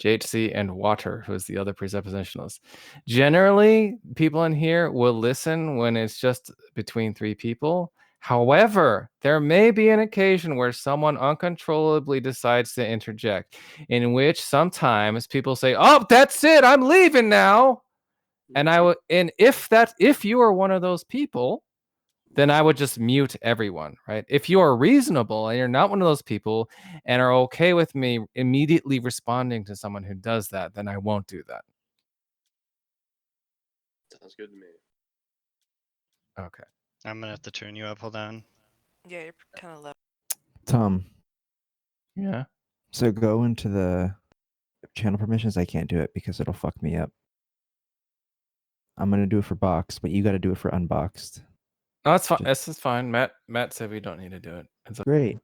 JHC, and water, who is the other presuppositionalist. Generally, people in here will listen when it's just between three people. However, there may be an occasion where someone uncontrollably decides to interject, in which sometimes people say, "Oh, that's it, I'm leaving now." And if you are one of those people, then I would just mute everyone, right? If you are reasonable and you're not one of those people and are okay with me immediately responding to someone who does that, then I won't do that. Sounds good to me. Okay. I'm gonna have to turn you up. Hold on. Yeah, you're kind of low. Tom. Yeah. So go into the channel permissions. I can't do it because it'll fuck me up. I'm gonna do it for box, but you got to do it for unboxed. No, it's fine. This is fine. Matt said we don't need to do it. It's great.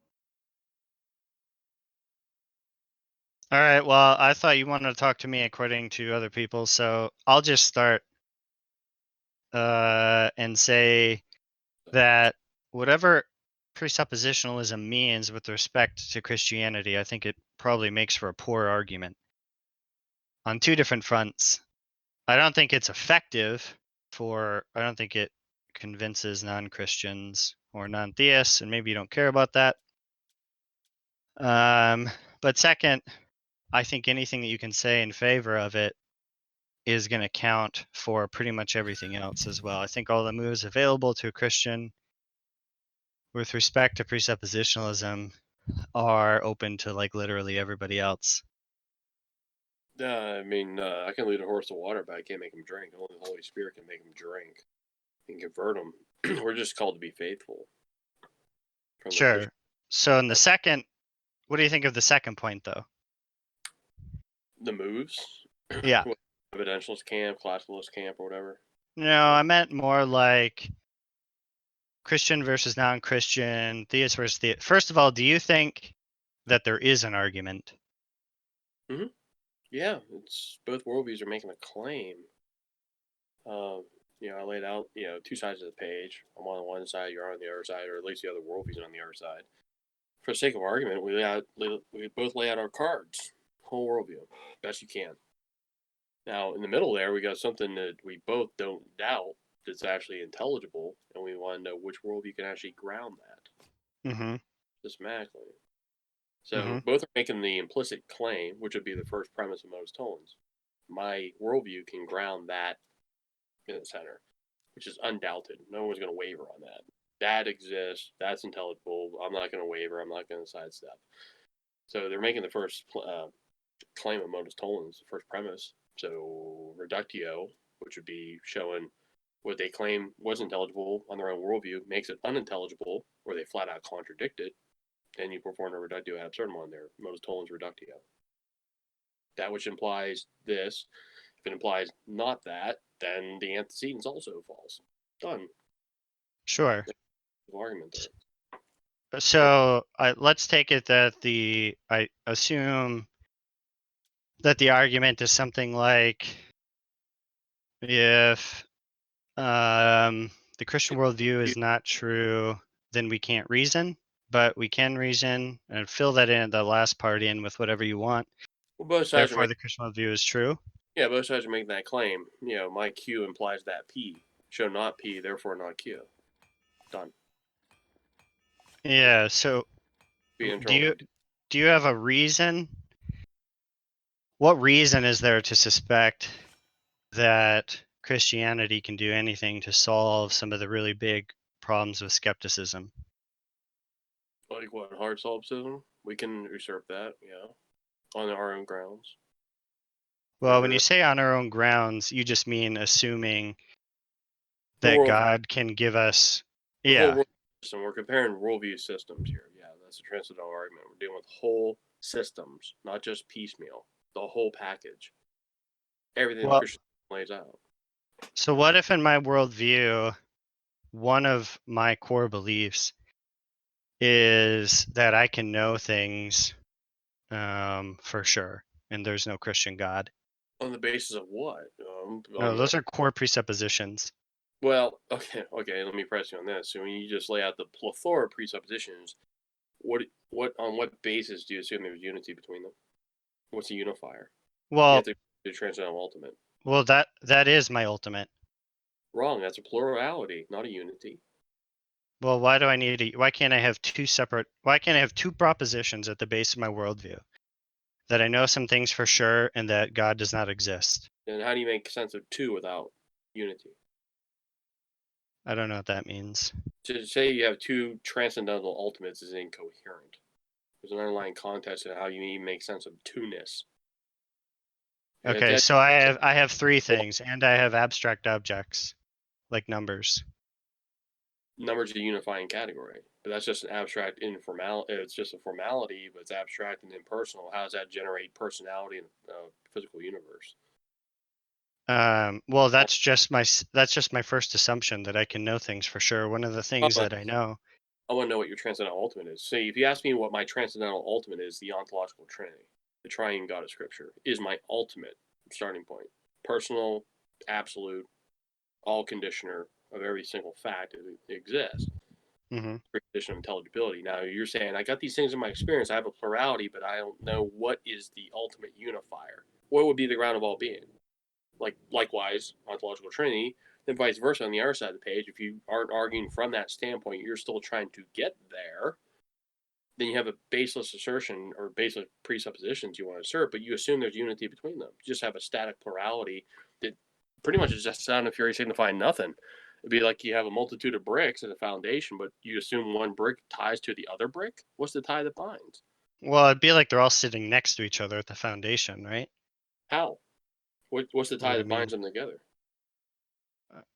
All right. Well, I thought you wanted to talk to me according to other people, so I'll just start and say that whatever presuppositionalism means with respect to Christianity, I think it probably makes for a poor argument on two different fronts. I don't think it's effective I don't think it convinces non-Christians or non-theists, and maybe you don't care about that. But second, I think anything that you can say in favor of it is going to count for pretty much everything else as well. I think all the moves available to a Christian with respect to presuppositionalism are open to like literally everybody else. I mean, I can lead a horse to water, but I can't make him drink. Only the Holy Spirit can make him drink and convert him. We're just called to be faithful. Sure. So in the second, what do you think of the second point, though? The moves? Yeah. Evidentialist camp, classicalist camp, or whatever? No, I meant more like Christian versus non-Christian, theist versus theist. First of all, do you think that there is an argument? Mm-hmm. Yeah, it's both worldviews are making a claim. I laid out, two sides of the page. I'm on one side, you're on the other side, or at least the other worldviews on the other side. For the sake of argument, we both lay out our cards, whole worldview, best you can. Now, in the middle there, we got something that we both don't doubt that's actually intelligible, and we want to know which worldview can actually ground that. Mm-hmm. Systematically. So both are making the implicit claim, which would be the first premise of Modus Tollens. My worldview can ground that in the center, which is undoubted. No one's going to waver on that. That exists. That's intelligible. I'm not going to waver. I'm not going to sidestep. So they're making the first claim of Modus Tollens, the first premise. So reductio, which would be showing what they claim was intelligible on their own worldview, makes it unintelligible, or they flat out contradict it. Then you perform a reductio ad absurdum on there, Modus Tollens reductio. That which implies this. If it implies not that, then the antecedents also false. Done. Sure. Argument there. So let's take it that I assume that the argument is something like if the Christian worldview is not true, then we can't reason, but we can reason and fill that in, the last part in with whatever you want. Well, both sides Therefore, the Christian worldview is true. Yeah, both sides are making that claim. My Q implies that P. Show not P, therefore not Q. Done. Yeah. So, do you have a reason? What reason is there to suspect that Christianity can do anything to solve some of the really big problems with skepticism? Like what, hard solipsism? We can usurp that, on our own grounds. Well, when you say on our own grounds, you just mean assuming that God can give us. Yeah. So we're comparing worldview systems here. Yeah, that's a transcendental argument. We're dealing with whole systems, not just piecemeal. The whole package. Everything the Christian lays out. So what if in my worldview, one of my core beliefs is that I can know things for sure, and there's no Christian God? On the basis of what? No, those are core presuppositions. Well, okay, let me press you on this. So when you just lay out the plethora of presuppositions, on what basis do you assume there's unity between them? What's a unifier? You Well, have to do transcendental ultimate. well, that is my ultimate. Wrong. That's a plurality, not a unity. Well, why do I need to? Why can't I have two separate? Why can't I have two propositions at the base of my worldview? That I know some things for sure, and that God does not exist. Then how do you make sense of two without unity? I don't know what that means. To say you have two transcendental ultimates is incoherent. There's an underlying context of how you even make sense of two-ness. Okay, so I have three things, and I have abstract objects, like numbers. Numbers are a unifying category, but that's just an abstract informal. It's just a formality, but it's abstract and impersonal. How does that generate personality in a physical universe? Well, that's just my first assumption that I can know things for sure. One of the things that I know. I want to know what your transcendental ultimate is. So if you ask me what my transcendental ultimate is, the ontological trinity, the triune God of Scripture, is my ultimate starting point. Personal, absolute, all conditioner of every single fact that exists. Mm-hmm. Condition of intelligibility. Now you're saying I got these things in my experience. I have a plurality, but I don't know what is the ultimate unifier. What would be the ground of all being? Likewise, ontological trinity. Then vice versa on the other side of the page. If you aren't arguing from that standpoint, you're still trying to get there. Then you have a baseless assertion or baseless presuppositions you want to assert, but you assume there's unity between them. You just have a static plurality that pretty much is just sound and fury signifying nothing. It'd be like you have a multitude of bricks as a foundation, but you assume one brick ties to the other brick. What's the tie that binds? Well, it'd be like they're all sitting next to each other at the foundation, right? How? What's the tie What do that you mean? binds them together?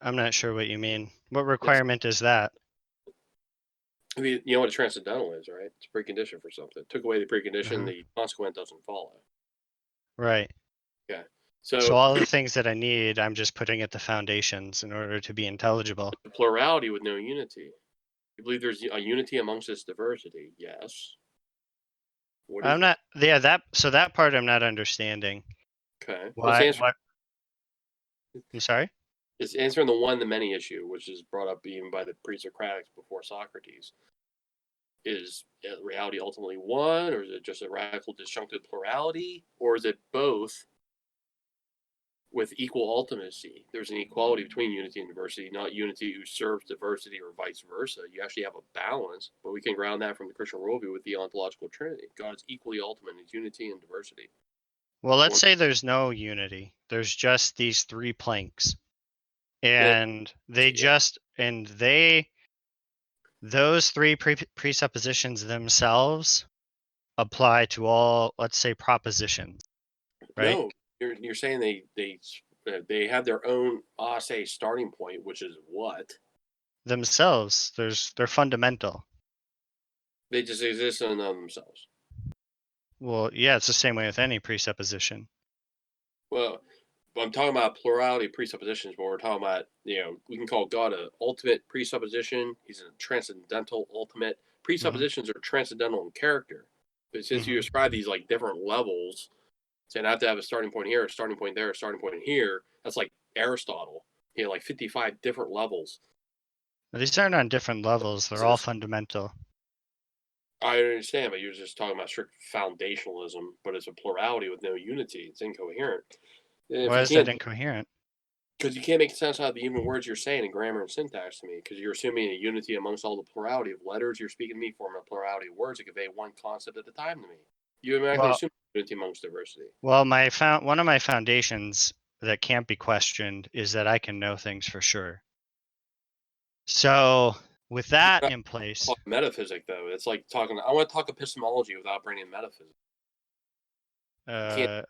I'm not sure what you mean. What requirement is that? I mean, you know what a transcendental is, right? It's a precondition for something. Took away the precondition, the consequent doesn't follow. Right. Okay. So all the things that I need, I'm just putting at the foundations in order to be intelligible. Plurality with no unity. You believe there's a unity amongst this diversity? Yes. What is I'm not. Yeah, that part I'm not understanding. okay? Why? What? I'm sorry. It's answering the one to many issue, which is brought up even by the pre-Socratics before Socrates. Is reality ultimately one, or is it just a radical disjunctive plurality, or is it both with equal ultimacy? There's an equality between unity and diversity, not unity who serves diversity or vice versa. You actually have a balance, but we can ground that from the Christian worldview with the ontological trinity. God is equally ultimate in his unity and diversity. Well, let's say there's no unity. There's just these three planks. And those three presuppositions themselves apply to all, let's say, propositions, right? No, you're saying they have their own say starting point, which is what? Themselves, they're fundamental. They just exist in and of themselves. Well, yeah, it's the same way with any presupposition. Well, I'm talking about plurality of presuppositions, but we're talking about, we can call God an ultimate presupposition. He's a transcendental ultimate. Presuppositions are transcendental in character. But since you describe these like different levels, saying I have to have a starting point here, a starting point there, a starting point here, that's like Aristotle. He had like 55 different levels. These aren't on different levels. They're all fundamental. I understand, but you're just talking about strict foundationalism, but it's a plurality with no unity. It's incoherent. Why is that incoherent? Because you can't make sense out of the even words you're saying in grammar and syntax to me, because you're assuming a unity amongst all the plurality of letters. You're speaking to me from a plurality of words that convey one concept at a time to me. You automatically assume unity amongst diversity. Well, one of my foundations that can't be questioned is that I can know things for sure. So with that in place, metaphysic though, it's like talking. I want to talk epistemology without bringing metaphysics. Okay.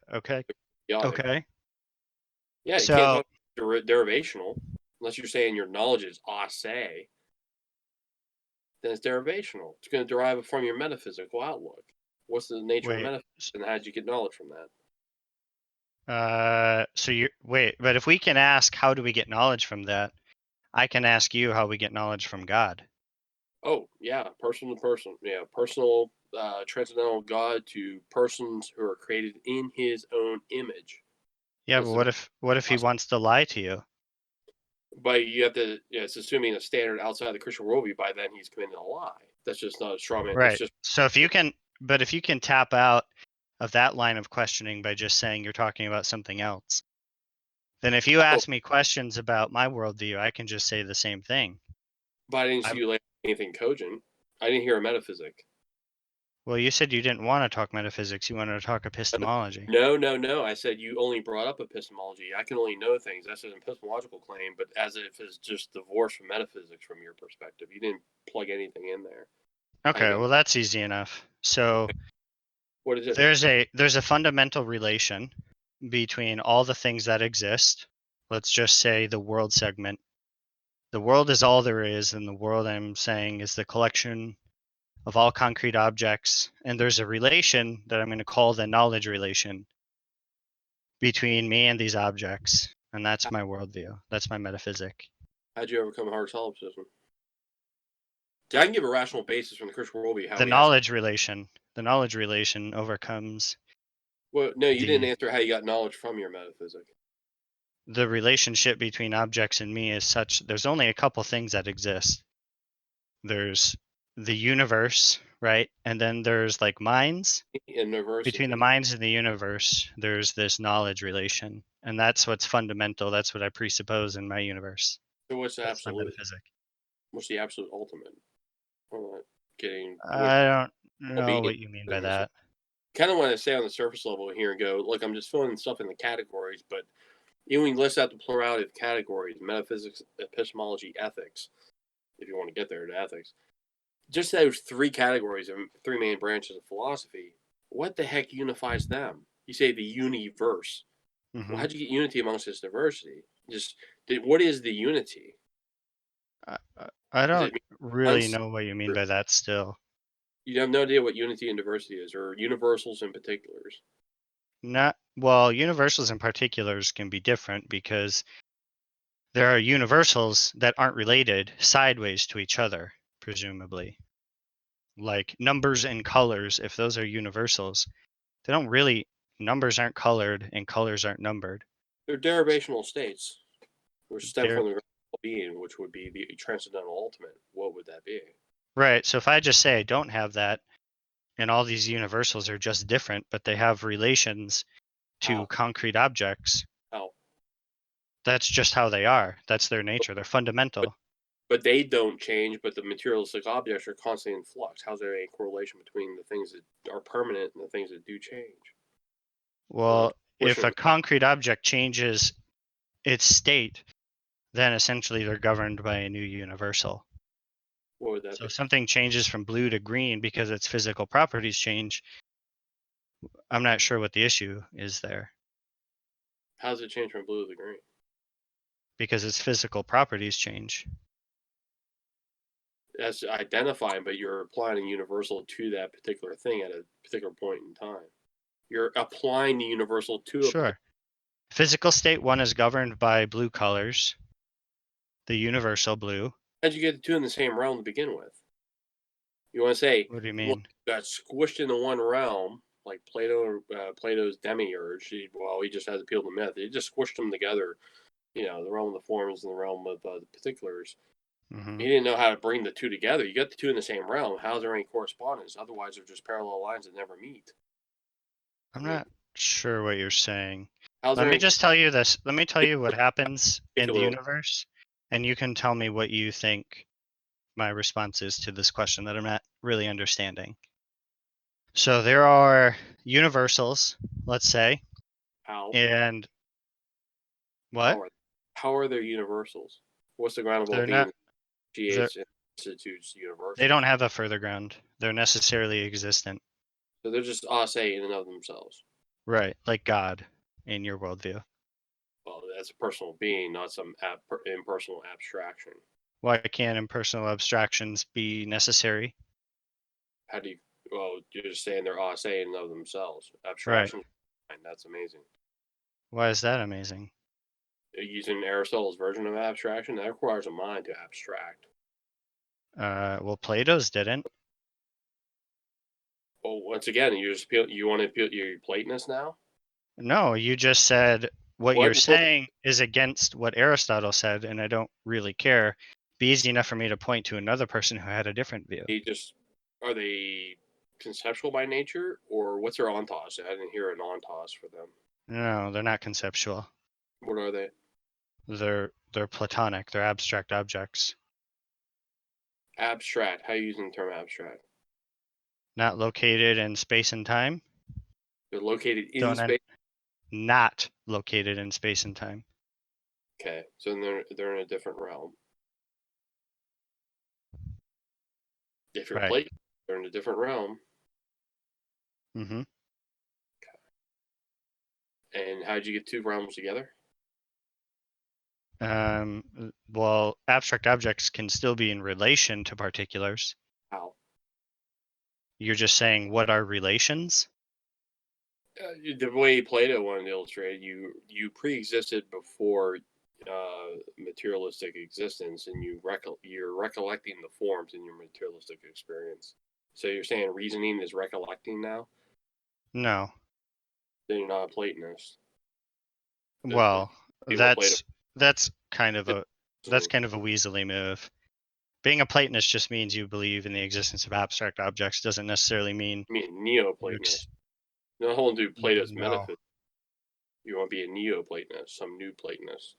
Chaotic. Okay. Yeah, you can't talk derivational unless you're saying your knowledge is say. Then it's derivational. It's going to derive from your metaphysical outlook. What's the nature of metaphysics, and how did you get knowledge from that? But if we can ask how do we get knowledge from that, I can ask you how we get knowledge from God. Oh yeah, person to person. Yeah, personal, transcendental God to persons who are created in His own image. Yeah, but what if He wants to lie to you? But you have to. It's assuming a standard outside the Christian worldview. By then, he's committed a lie. That's just not a straw man. Right. It's just So if you can tap out of that line of questioning by just saying you're talking about something else. Then if you ask me questions about my worldview, I can just say the same thing. But I didn't see you lay anything cogent. I didn't hear a metaphysic. Well, you said you didn't want to talk metaphysics. You wanted to talk epistemology. No. I said you only brought up epistemology. I can only know things. That's an epistemological claim, but as if it's just divorced from metaphysics from your perspective. You didn't plug anything in there. Okay, well that's easy enough. So what is it? There's a fundamental relation between all the things that exist. Let's just say the world segment. The world is all there is, and the world I'm saying is the collection of all concrete objects. And there's a relation that I'm going to call the knowledge relation between me and these objects. And that's my worldview. That's my metaphysic. How'd you overcome hard solipsism? I can give a rational basis from the Christian worldview. The knowledge relation overcomes. Well, no, you didn't answer how you got knowledge from your metaphysic. The relationship between objects and me is such. There's only a couple things that exist. There's the universe, right? And then there's like minds. Between the minds and the universe, there's this knowledge relation. And that's what's fundamental. That's what I presuppose in my universe. So what's the absolute? My metaphysic? What's the absolute ultimate? I'm not getting. I don't know what you mean by that. Kind of want to stay on the surface level here and go, look, I'm just filling stuff in the categories, but even when you list out the plurality of categories, metaphysics, epistemology, ethics, if you want to get there to ethics, just those three categories of three main branches of philosophy, what the heck unifies them? You say the universe. Well, how'd you get unity amongst this diversity? What is the unity? I don't really know what you mean by that still. You have no idea what unity and diversity is, or universals and particulars. Universals and particulars can be different because there are universals that aren't related sideways to each other, presumably. Like numbers and colors, if those are universals, they don't really, numbers aren't colored and colors aren't numbered. They're derivational states, which stem from the being, which would be the transcendental ultimate. What would that be? Right. So if I just say I don't have that, and all these universals are just different, but they have relations to concrete objects. How? That's just how they are. That's their nature. They're fundamental. But they don't change, but the materialistic objects are constantly in flux. How's there a correlation between the things that are permanent and the things that do change? Well, if a concrete object changes its state, then essentially they're governed by a new universal. What would that so be? If something changes from blue to green because its physical properties change, I'm not sure what the issue is there. How does it change from blue to green? Because its physical properties change. That's identifying, but you're applying a universal to that particular thing at a particular point in time. You're applying the universal to it. Sure. Physical state 1 is governed by blue colors, the universal blue. How'd you get the two in the same realm to begin with? You want to say, what do you mean? Got squished into one realm, like Plato's demiurge. He just has appealed to myth. He just squished them together, the realm of the forms and the realm of the particulars. Mm-hmm. He didn't know how to bring the two together. You got the two in the same realm. How's there any correspondence? Otherwise, they're just parallel lines that never meet. I'm not sure what you're saying. Let me just tell you this. Let me tell you what happens in the universe, and you can tell me what you think my response is to this question that I'm not really understanding. So there are universals, let's say. How? And what? How are there universals? What's the ground of all being? Institutes universals. They don't have a further ground. They're necessarily existent. So they're just say in and of themselves. Right, like God in your worldview. Well, that's a personal being, not some impersonal abstraction. Why can't impersonal abstractions be necessary? How do you? Well, you're just saying they're in and of themselves. Abstractions. Right. That's amazing. Why is that amazing? Using Aristotle's version of abstraction, that requires a mind to abstract. Well, Plato's didn't. Well, once again, you want to appeal your Platonist now? No, you just said what you're saying is against what Aristotle said, and I don't really care. Be easy enough for me to point to another person who had a different view. Are they conceptual by nature, or what's their ontos? I didn't hear an ontos for them. No, they're not conceptual. What are they? They're platonic. They're abstract objects. Abstract. How are you using the term abstract? Not located in space and time. They're located in Don't space. Not located in space and time. Okay, so then they're in a different realm. If you're Right. Platonist, they're in a different realm. Mm-hmm. And how did you get two realms together? Well, abstract objects can still be in relation to particulars. How? You're just saying what are relations? The way Plato wanted to illustrate it, you pre-existed before materialistic existence, and you're recollecting the forms in your materialistic experience. So you're saying reasoning is recollecting now? No. Then you're not a Platonist. Well, Plato. that's kind of a weaselly move. Being a Platonist just means you believe in the existence of abstract objects. Doesn't necessarily mean I mean, Neo-Platonist. You don't hold to Plato's metaphysics. You want to be a Neo-Platonist, some new Platonist.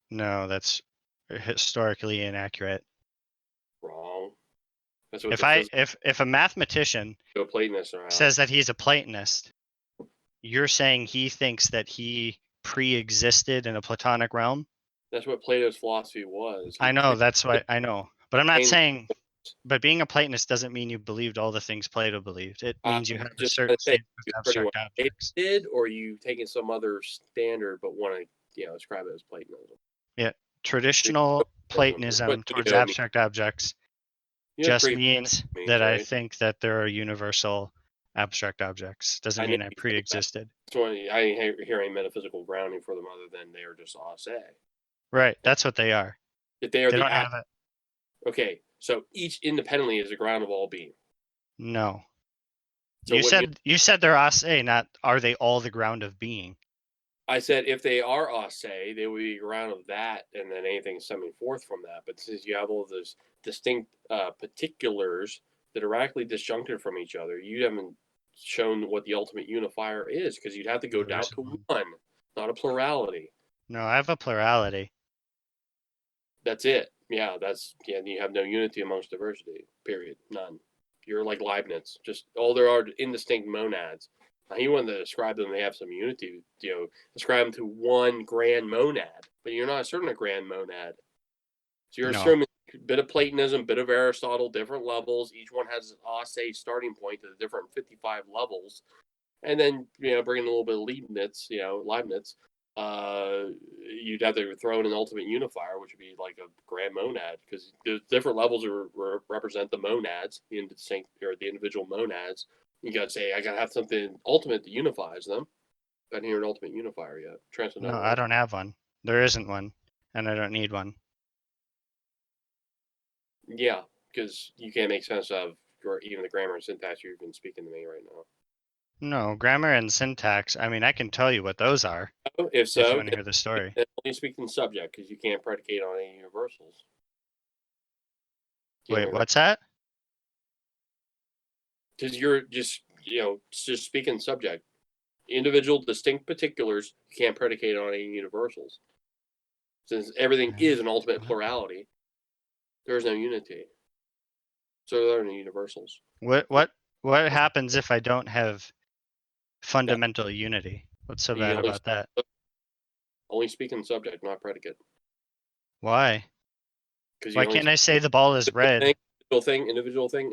No, that's historically inaccurate. Wrong. That's what If a mathematician Neo-Platonists are. says that he's a Platonist, you're saying he thinks that he pre-existed in a Platonic realm? That's what Plato's philosophy was. I know, that's what I know. But I'm not saying, but being a Platonist doesn't mean you believed all the things Plato believed. It means you have a certain state with abstract objects. Did, or you taking some other standard but want to, ascribe it as Platonism? Yeah, traditional Platonism towards abstract objects just means that I think that there are universal abstract objects. Doesn't mean I pre-existed. So I ain't hear any metaphysical grounding for them other than they are just ase. Right, that's what they are. If they are they don't have it. Okay, so each independently is a ground of all being. No. So you said they're ase, not are they all the ground of being? I said if they are ase, they would be a ground of that, and then anything stemming forth from that. But since you have all those distinct particulars that are radically disjuncted from each other, you haven't shown what the ultimate unifier is, because you'd have to go down to one, not a plurality. No, I have a plurality. That's it. Yeah, you have no unity amongst diversity. Period. None. You're like Leibniz. Just all there are indistinct monads. Now, he wanted to describe them. They have some unity. Describe them to one grand monad, but you're not asserting a grand monad. So you're assuming a bit of Platonism, bit of Aristotle, different levels. Each one has an ase starting point to the different 55 levels, and then bringing a little bit of Leibniz. You'd have to throw in an ultimate unifier, which would be like a grand monad, because the different levels represent the monads, the individual monads. You got to say, I got to have something ultimate that unifies them. I didn't hear an ultimate unifier yet. Transcendental. No, I don't have one. There isn't one, and I don't need one. Yeah, because you can't make sense of even the grammar and syntax you've been speaking to me right now. No, grammar and syntax. I mean, I can tell you what those are. If so, you want to hear the story. Then only speak in subject, because you can't predicate on any universals. Wait, what's that? Because you're just speaking subject. Individual, distinct particulars, you can't predicate on any universals. Since everything is an ultimate plurality, there is no unity. So there are no universals. What happens if I don't have fundamental unity? What's so bad about that? Only speak in subject, not predicate. Why? Why can't I say the ball is red? Individual thing.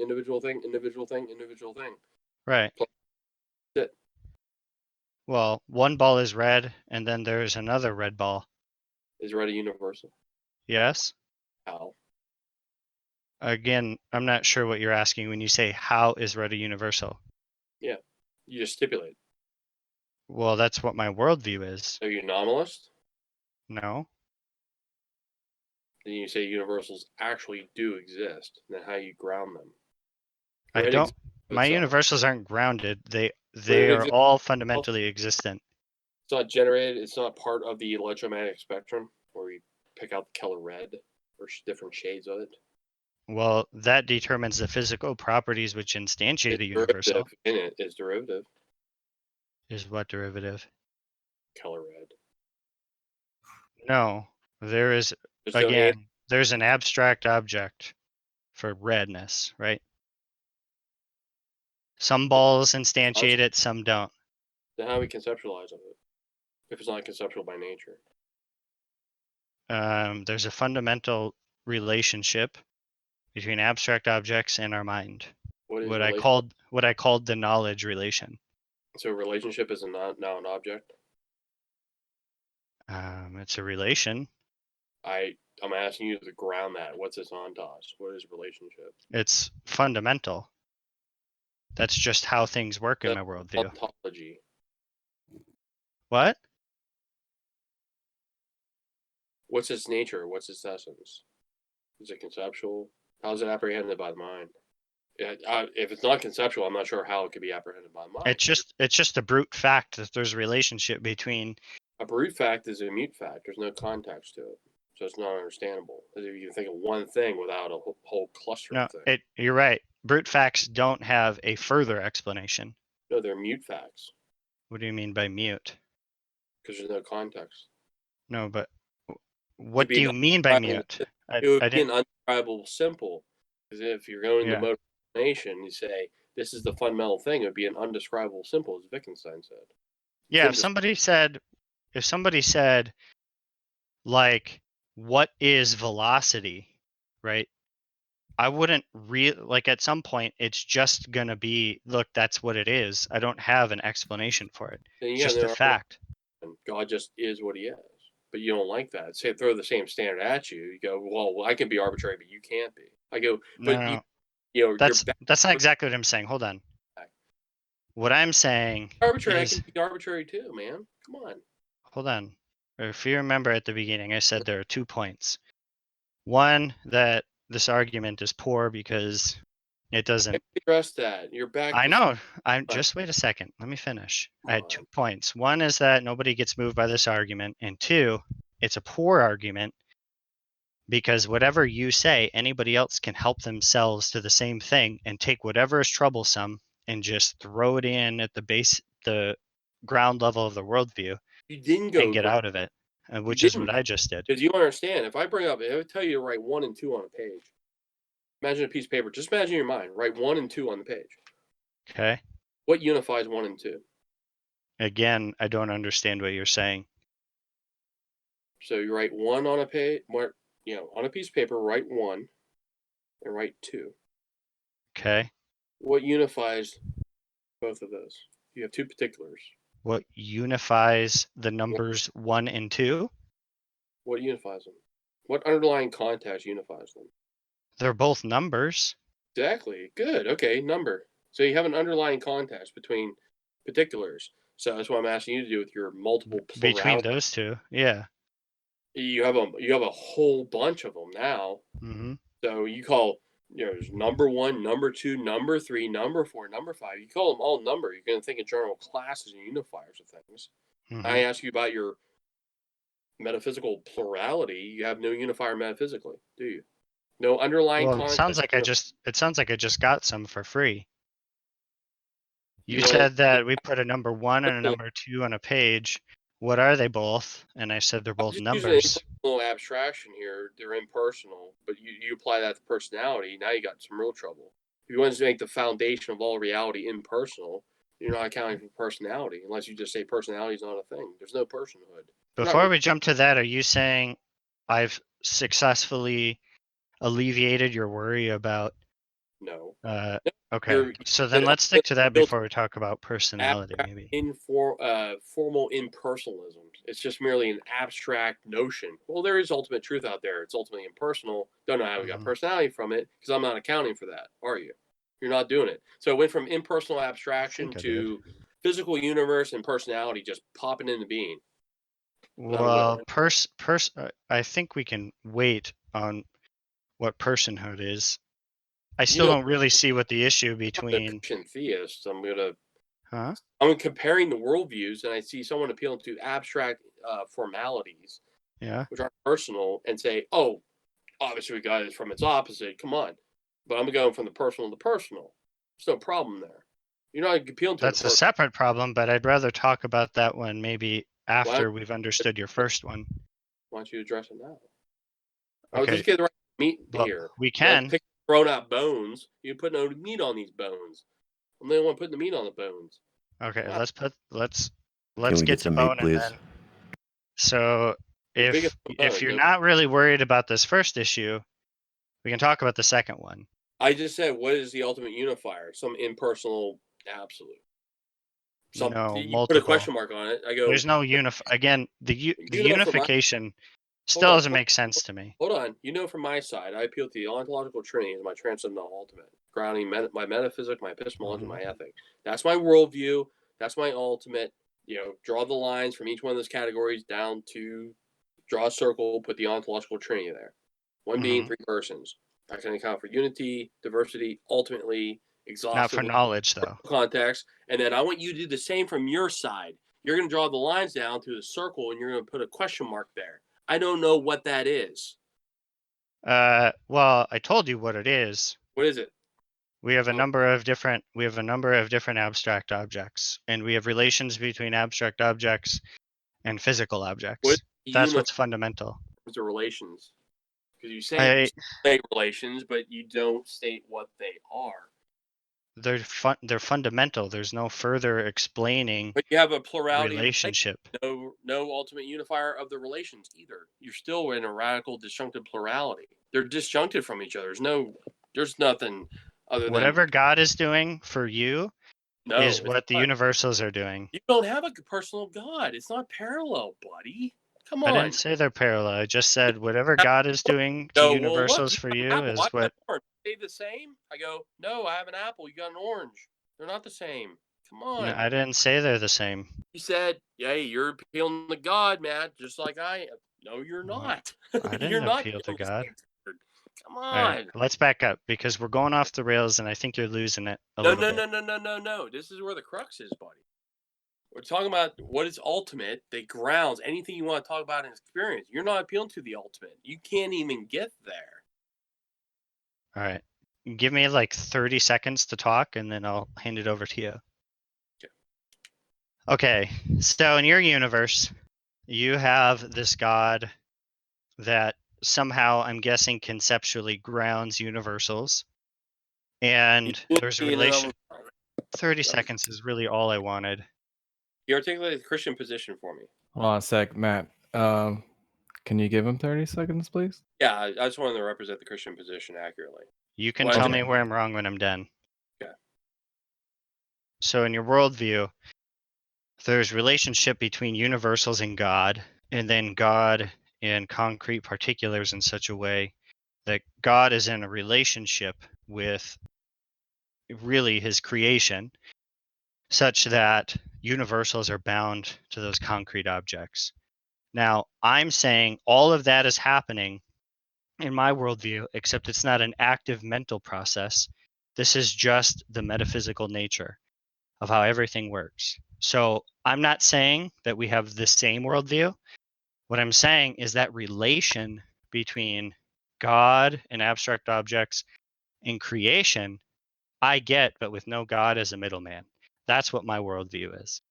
Right. That's it. Well, one ball is red, and then there's another red ball. Is red a universal? Yes. How? Again, I'm not sure what you're asking when you say how is red a universal. Yeah, you just stipulate. Well, that's what my worldview is. Are you anomalist? No. Then you say universals actually do exist. Then how you ground them? I don't. My universals aren't grounded. They are all fundamentally existent. It's not generated. It's not part of the electromagnetic spectrum where we pick out the color red or different shades of it. Well, that determines the physical properties which instantiate the universal. Derivative in it is derivative. Is what derivative? Color red. No, there is, There's no again, there's an abstract object for redness, right? Some balls instantiate it, some don't. Then how do we conceptualize of it if it's not conceptual by nature? There's a fundamental relationship between abstract objects and our mind. What is What I called the knowledge relation. So relationship is now an object? It's a relation. I'm asking you to ground that. What's its ontos? What is relationship? It's fundamental. That's just how things work in my That's worldview. ontology. What? What's its nature? What's its essence? Is it conceptual? How is it apprehended by the mind? If it's not conceptual, I'm not sure how it could be apprehended by the mind. It's just a brute fact that there's a relationship between. A brute fact is a mute fact. There's no context to it, so it's not understandable. As if you can think of one thing without a whole cluster No, of things. you're right. Brute facts don't have a further explanation. No, they're mute facts What do you mean by mute? because there's no context. No, but what be do you mean by mute? It would I be an didn't. undescribable simple. Because if you're going Yeah. to mode of explanation, you say this is the fundamental thing. It would be an undescribable simple, as Wittgenstein said. Yeah, if somebody said, like, what is velocity, right? I wouldn't like, at some point it's just gonna be, look, that's what it is. I don't have an explanation for it. Then It's you have just no a fact. God just is what he is. But you don't like that. Say throw the same standard at you. You go, well, I can be arbitrary, but you can't be. I go, but No, that's that's not exactly what I'm saying. Hold on. What I'm saying arbitrary. is, I can be arbitrary too, man. Come on. hold on. If you remember at the beginning, I said there are 2 points. One, that this argument is poor because it doesn't. Address that. You're back. I know. Just wait a second. Let me finish. I had 2 points. One is that nobody gets moved by this argument, and 2, it's a poor argument because whatever you say, anybody else can help themselves to the same thing and take whatever is troublesome and just throw it in at the ground level of the worldview. You didn't go and get out of it, which is what I just did. Because you understand, if I tell you to write 1 and 2 on a page. Imagine a piece of paper. Just imagine your mind. Write 1 and 2 on the page. Okay. What unifies 1 and 2? Again, I don't understand what you're saying. So you write 1 on a page, on a piece of paper, write 1 and write 2. Okay. What unifies both of those? You have 2 particulars. What unifies the numbers 1 and 2? What unifies them? What underlying context unifies them? They're both numbers. Exactly. Good. Okay, number. So you have an underlying context between particulars. So that's what I'm asking you to do with your multiple plurality. Between those two, yeah. You have a whole bunch of them now. Mm-hmm. So you call there's number 1, number 2, number 3, number 4, number 5. You call them all number. You're going to think in general classes and unifiers of things. Mm-hmm. I ask you about your metaphysical plurality. You have no unifier metaphysically, do you? No underlying context. It sounds like I just got some for free. You said that we put a number 1 and a number 2 on a page. What are they both? And I said they're both numbers. Little abstraction here. They're impersonal, but you apply that to personality. Now you got some real trouble. If you want to make the foundation of all reality impersonal, you're not accounting for personality unless you just say personality is not a thing. There's no personhood. Before we jump to that, are you saying I've successfully alleviated your worry about? No. Okay. So then let's stick to that before we talk about personality, maybe. Formal impersonalism. It's just merely an abstract notion. Well, there is ultimate truth out there. It's ultimately impersonal. Don't know how we got personality from it because I'm not accounting for that. Are you? You're not doing it. So it went from impersonal abstraction to physical universe and personality just popping into being. Well, I think we can wait on what personhood is. I still don't really see what the issue between Christian theists. I'm comparing the worldviews, and I see someone appealing to abstract formalities, which are personal, and say, "Oh, obviously we got it from its opposite. Come on. But I'm going from the personal to personal. There's no problem there. You're not appealing to That's the a separate problem, but I'd rather talk about that one maybe after we've understood your first one. Why don't you address it now? I was Okay. just getting the right meat Well, here. we can. Pick thrown out bones. You put no meat on these bones. I'm the only one putting the meat on the bones. Okay, Wow. let's Can we get to get some meat, bone and please? then. So The biggest if bone, you're no. not really worried about this first issue, we can talk about the second one. I just said, what is the ultimate unifier? Some impersonal absolute. No, You put a multiple. question mark on it. I go. There's no again. The You know from unification still doesn't make sense to me. Hold on. You know, from my side, I appeal to the ontological trinity as my transcendental ultimate, grounding my metaphysics, my epistemology, my ethic. That's my worldview. That's my ultimate. You know, draw the lines from each one of those categories down to draw a circle, put the ontological trinity there. One being three persons. I can account for unity, diversity, ultimately, exhaustively. Not for knowledge, though. Context. And then I want you to do the same from your side. You're going to draw the lines down to the circle, and you're going to put a question mark there. I don't know what that is. Well, I told you what it is. What is it? We have a number of different abstract objects, and we have relations between abstract objects and physical objects. That's what's fundamental. The relations, because you say relations, but you don't state what they are. They're fundamental. There's no further explaining. But you have a plurality relationship. No ultimate unifier of the relations either. You're still in a radical disjunctive plurality. They're disjuncted from each other. There's nothing other than whatever God is doing for you is what the universals are doing. You don't have a personal God. It's not parallel, buddy. Come on. I didn't say they're parallel. I just said whatever God is doing to universals for you is what. Are they the same? I go, no, I have an apple. You got an orange. They're not the same. Come on. No, I didn't say they're the same. You said, yeah, you're appealing to God, Matt, just like I am. No, you're not. I didn't appeal to God. Come on. All right, let's back up because we're going off the rails and I think you're losing it a little bit. No. This is where the crux is, buddy. We're talking about what is ultimate, the grounds, anything you want to talk about in experience. You're not appealing to the ultimate. You can't even get there. All right. Give me like 30 seconds to talk and then I'll hand it over to you. Okay. So in your universe, you have this God that somehow, I'm guessing, conceptually grounds universals. And there's a relation. 30 seconds is really all I wanted. You articulated the Christian position for me. Hold on a sec, Matt. Can you give him 30 seconds, please? Yeah, I just wanted to represent the Christian position accurately. You can tell me where I'm wrong when I'm done. Okay. So in your worldview, there's relationship between universals and God, and then God and concrete particulars in such a way that God is in a relationship with really his creation, such that universals are bound to those concrete objects. Now, I'm saying all of that is happening in my worldview, except it's not an active mental process. This is just the metaphysical nature of how everything works. So I'm not saying that we have the same worldview. What I'm saying is that relation between God and abstract objects and creation, I get, but with no God as a middleman. That's what my worldview is.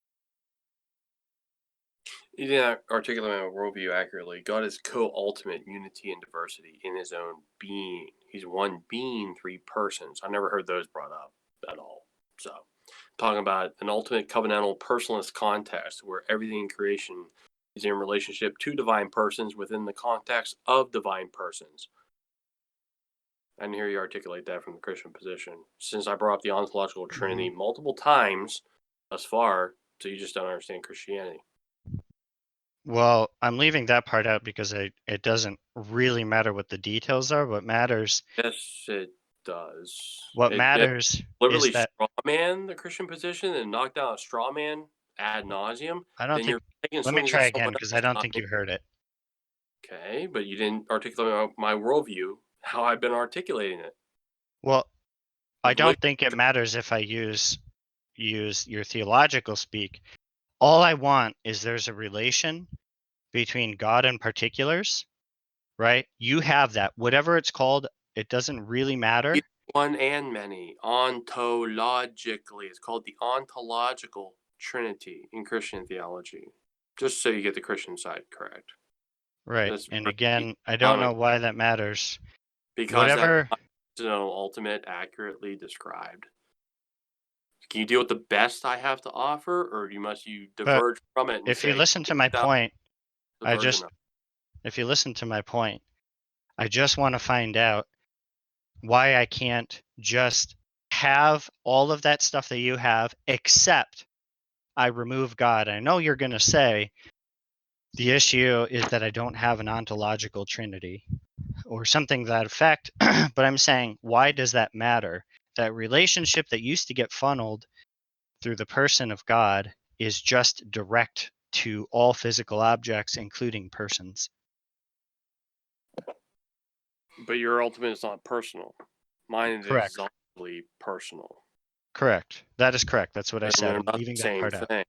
You didn't articulate my worldview accurately. God is co-ultimate unity and diversity in his own being. He's one being, three persons. I never heard those brought up at all. So, talking about an ultimate covenantal personalist context where everything in creation is in relationship to divine persons within the context of divine persons. I didn't hear you articulate that from the Christian position. Since I brought up the ontological trinity multiple times thus far, so you just don't understand Christianity. Well, I'm leaving that part out because it doesn't really matter what the details are. What matters... Yes, it does. What matters literally is that... straw man the Christian position and knock down a straw man ad nauseum. I don't think... Let me try again because I don't think you heard it. Okay, but you didn't articulate my worldview, how I've been articulating it. Well, I don't think it matters if I use your theological speak. All I want is there's a relation between God and particulars, right? You have that. Whatever it's called, it doesn't really matter. One and many. Ontologically. It's called the ontological trinity in Christian theology. Just so you get the Christian side correct. Right. That's And really again, I don't know why that matters. because Whatever. that's ultimate accurately described. Can you deal with the best I have to offer, or must you diverge from it? And If you listen to my point, if you listen to my point, I just want to find out why I can't just have all of that stuff that you have, except I remove God. I know you're going to say the issue is that I don't have an ontological trinity or something to that effect, but I'm saying, why does that matter? That relationship that used to get funneled through the person of God is just direct to all physical objects, including persons. But your ultimate is not personal. Mine is Correct. exhaustively personal. Correct. That is correct. That's what I And said. they're I'm not leaving the that same part out. thing.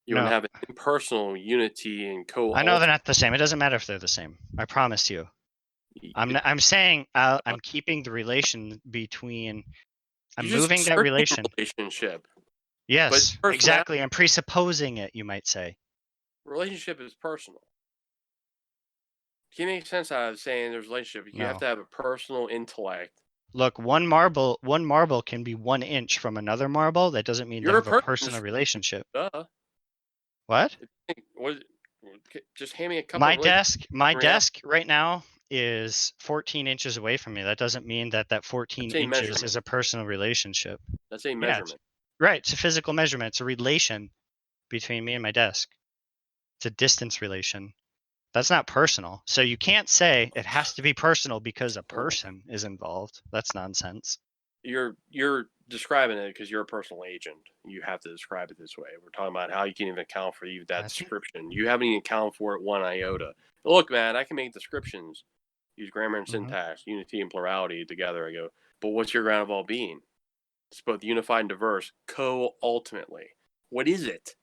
You No. would have an impersonal unity and I know they're not the same. It doesn't matter if they're the same. I promise you. I'm saying I'm keeping the relation between. I'm moving that relation. Relationship. Yes, But exactly. I'm presupposing it, you might say. Relationship is personal. Can you make sense out of saying there's a relationship? You have to have a personal intellect. Look, one marble can be 1 inch from another marble. That doesn't mean they have a personal relationship. Duh. What? Just hand me a couple. My desk right now is 14 inches away from me. That doesn't mean that 14 inches is a personal relationship. That's a measurement. Right. It's a physical measurement. It's a relation between me and my desk. It's a distance relation. That's not personal. So you can't say it has to be personal because a person is involved. That's nonsense. You're describing it because you're a personal agent. You have to describe it this way. We're talking about how you can even account for that description. You haven't even accounted for it one iota. Look, man, I can make descriptions, use grammar and syntax, unity and plurality together. I go, but what's your ground of all being? It's both unified and diverse, ultimately. What is it?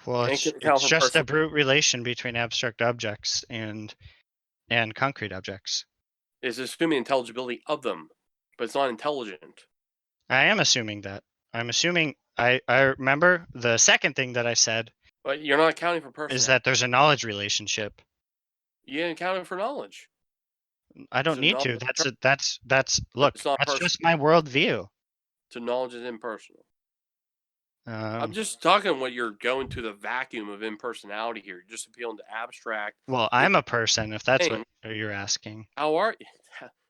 Well, it's just a brute relation between abstract objects and concrete objects. It's assuming intelligibility of them, but it's not intelligent. I am assuming that. I'm assuming I remember the second thing that I said. But you're not accounting for personality. Is that there's a knowledge relationship. You ain't accounting for knowledge. I don't need to. Look, that's just my worldview. So knowledge is impersonal. I'm just talking what you're going to the vacuum of impersonality here. You're just appealing to abstract. Well, I'm a person, if that's what you're asking. How are you?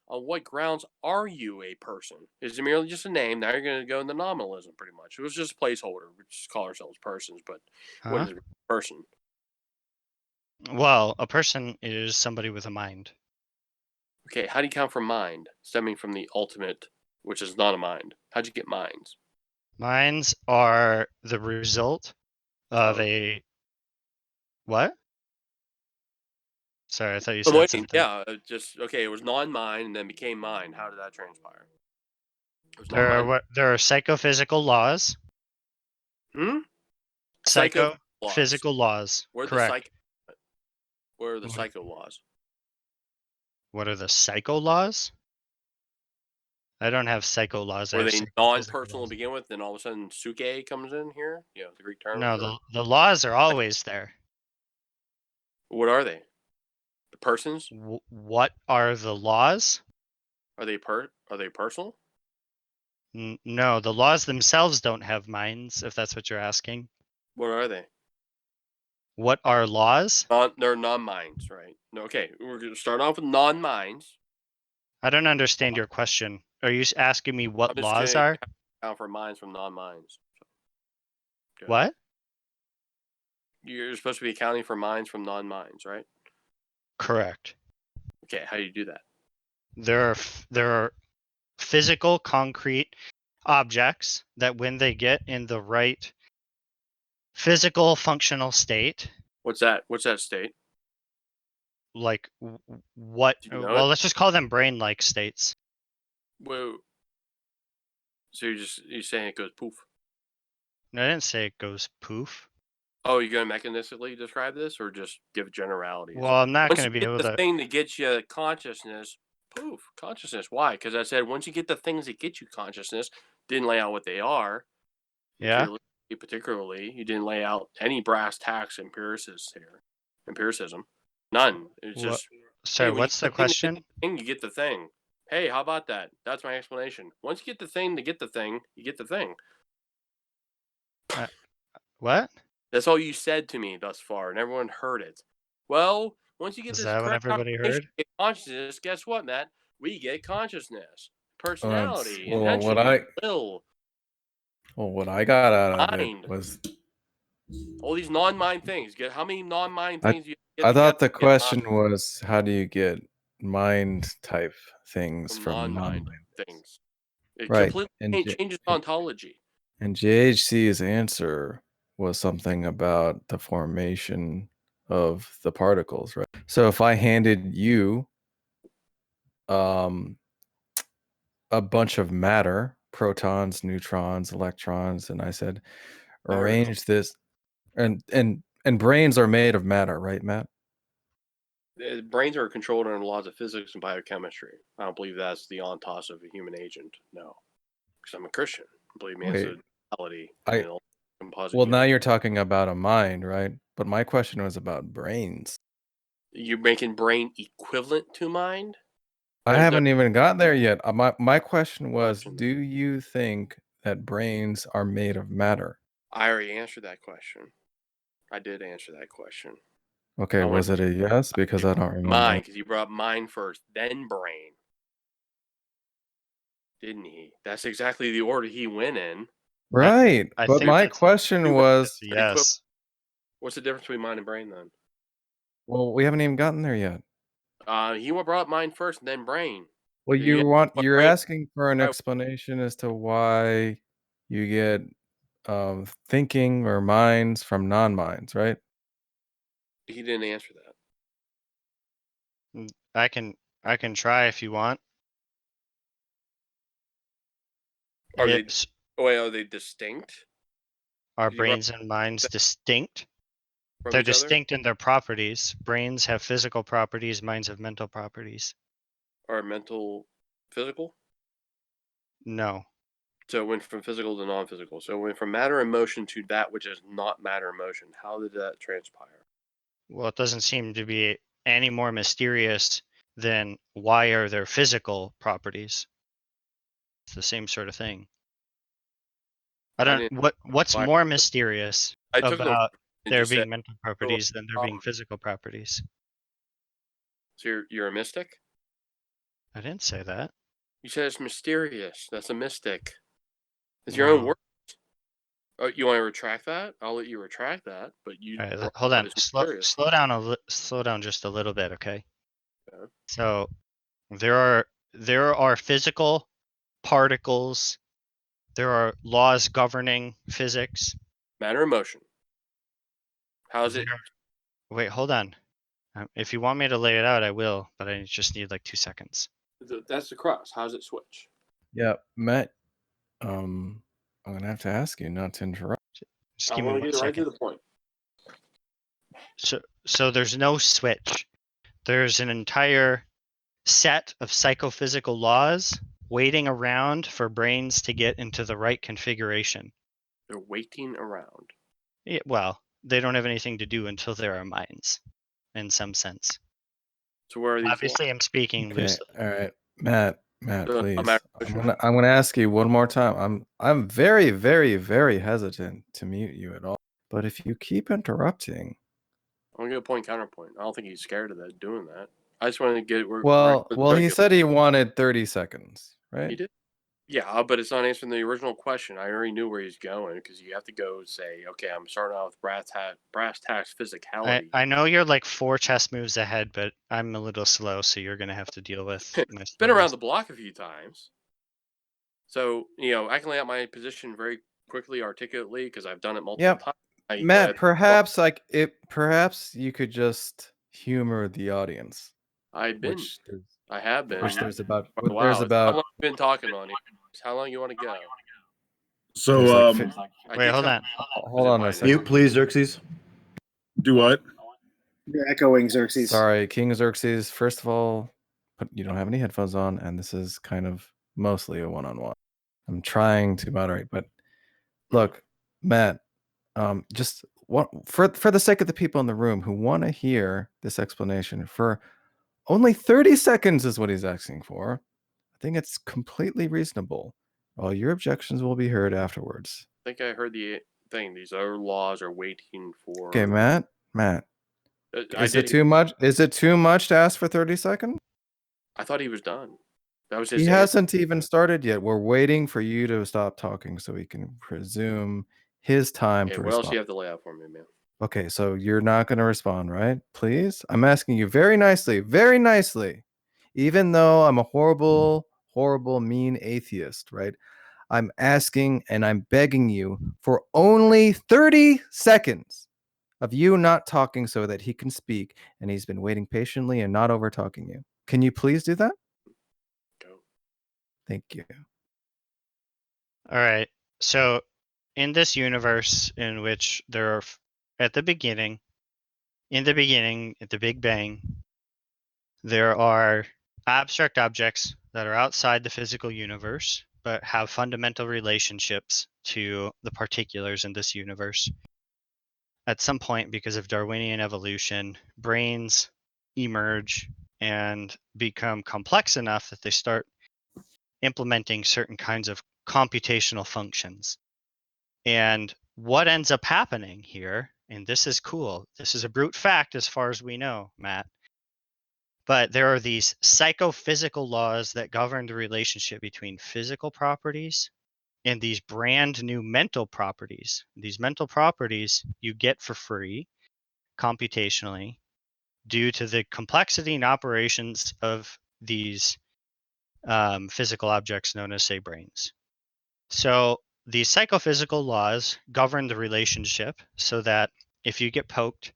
On what grounds are you a person? Is it merely just a name? Now you're going to go into nominalism, pretty much. It was just a placeholder. We just call ourselves persons, but what is a person? Well, a person is somebody with a mind. Okay, how do you count for mind, stemming from the ultimate, which is not a mind? How'd you get minds? Minds are the result of a... What? Sorry, I thought you said something. Yeah, it was non-mind and then became mind. How did that transpire? There are psychophysical laws. Psychophysical laws. Correct. Where are the psycho laws? What are the psycho laws? I don't have psycho laws. Were they non-personal to begin with, then all of a sudden suke comes in here? You know, the Greek term. No, the laws are always there. What are they? The persons? What are the laws? Are they personal? No, the laws themselves don't have minds, if that's what you're asking. What are they? What are laws? They're non-minds, right? Okay, we're going to start off with non-minds. I don't understand your question. Are you asking me what laws are? Count for minds from non-minds. What? You're supposed to be accounting for minds from non-minds, right? Correct. Okay, how do you do that? There are physical, concrete objects that when they get in the right physical, functional state. What's that? What's that state? Like what? Well, let's just call them brain-like states. Whoa. So you're saying it goes poof? No, I didn't say it goes poof. Oh, you're gonna mechanistically describe this, or just give generalities? Well, I'm not Once going you to be get able the to. thing that gets you consciousness, poof, consciousness. Why? Because I said once you get the things that get you consciousness, didn't lay out what they are. Yeah. Particularly, you didn't lay out any brass tacks empiricism. None. It's What? just, Sorry, hey, when you what's get the the thing to get question? the thing, you get the thing. Hey, how about that? That's my explanation. Once you get the thing to get the thing, you get the thing. What? That's all you said to me thus far, and everyone heard it. Well, once you get Is this that what correct everybody confirmation, heard? you get consciousness. Guess what, Matt? We get consciousness, personality, Well, intention, will, what I got out of it mind. was All these non-mind things. Get how many non-mind I things you get I together thought the to get question was how do you get mind type things from from non-mind non-mind? things. It Right. completely changes ontology. And JHC's answer was something about the formation of the particles, right? So if I handed you a bunch of matter, protons, neutrons, electrons, and I said, arrange this, and brains are made of matter, right, Matt? Brains are controlled under laws of physics and biochemistry. I don't believe that's the ontos of a human agent. No, because I'm a Christian. Believe me, it's a reality. Well, now you're talking about a mind, right? But my question was about brains. You're making brain equivalent to mind? I haven't even gotten there yet. My question was, Question. do you think that brains are made of matter? I already answered that question. I did answer that question. Okay, was it a yes? Because I don't remember. Mind, because you brought up mind first, then brain. Didn't he? That's exactly the order he went in. Right. I But think my that's question was, yes. What's the difference between mind and brain then? well, we haven't even gotten there yet. He brought up mind first, and then brain. Well, Yeah, you're brain. asking for an explanation as to why you get thinking or minds from non-minds, right? He didn't answer that. I can try if you want. Are they distinct? Are brains and minds distinct? They're each other? distinct in their properties. Brains have physical properties, minds have mental properties. Are mental physical? No. So it went from physical to non-physical. So it went from matter and motion to that which is not matter and motion. How did that transpire? Well, it doesn't seem to be any more mysterious than why are there physical properties. It's the same sort of thing. What's more mysterious about there being mental properties than there being physical properties? So you're a mystic? I didn't say that. You said it's mysterious. That's a mystic. It's your own word. Oh, you want to retract that? I'll let you retract that. But you right, hold on. Slow down just a little bit, okay? So there are physical particles. There are laws governing physics. Matter and motion. How is it? Wait, hold on. If you want me to lay it out, I will, but I just need like 2 seconds. That's the crux. How does it switch? Yeah, Matt. I'm gonna have to ask you not to interrupt. Just give me 1 second. Right to the point. So there's no switch. There's an entire set of psychophysical laws waiting around for brains to get into the right configuration. They're waiting around. Yeah, well, they don't have anything to do until there are minds, in some sense. So where are these? Obviously, I'm speaking loosely. All right, Matt, please. I'm gonna ask you one more time. I'm very, very, very hesitant to mute you at all. But if you keep interrupting, I'm gonna get counterpoint. I don't think he's scared of that doing that. I just wanted to get. Well, he said he wanted 30 seconds, right? He did. Yeah, but it's not answering the original question. I already knew where he's going because you have to go say, okay, I'm starting out with brass tacks physicality. I know you're like 4 chess moves ahead, but I'm a little slow, so you're gonna have to deal with my Been around the block a few times. So, I can lay out my position very quickly, articulately, because I've done it multiple times. Matt, perhaps you could just humor the audience. I have been. Which there's about. How long have you been talking on it? How long you want to go? So, There's I Wait, did hold tell- on. hold on a mine? second. Mute, please, Xerxes. do what? You're echoing Xerxes. Sorry, King Xerxes. First of all, you don't have any headphones on, and this is kind of mostly a one-on-one. I'm trying to moderate, but look, Matt, just for the sake of the people in the room who want to hear this explanation, for only 30 seconds is what he's asking for. I think it's completely reasonable. All your objections will be heard afterwards. I think I heard the thing. These other laws are waiting for. Okay, Matt. I Is did. it too much? Is it too much to ask for 30 seconds? I thought he was done. That was his. He hasn't even started yet. We're waiting for you to stop talking so we can presume his time Okay, to what respond. else do you have to lay out for me, man? Okay, so you're not going to respond, right? Please? I'm asking you very nicely, even though I'm a horrible, mean atheist, right? I'm asking and I'm begging you for only 30 seconds of you not talking so that he can speak, and he's been waiting patiently and not over talking you. Can you please do that? Go. Thank you. All right. So, in this universe in which there are, at the beginning, at the Big Bang, there are abstract objects that are outside the physical universe, but have fundamental relationships to the particulars in this universe. At some point, because of Darwinian evolution, brains emerge and become complex enough that they start implementing certain kinds of computational functions. And what ends up happening here, and this is cool, this is a brute fact as far as we know, Matt, but there are these psychophysical laws that govern the relationship between physical properties and these brand new mental properties. These mental properties you get for free computationally due to the complexity and operations of these physical objects known as, say, brains. So these psychophysical laws govern the relationship so that if you get poked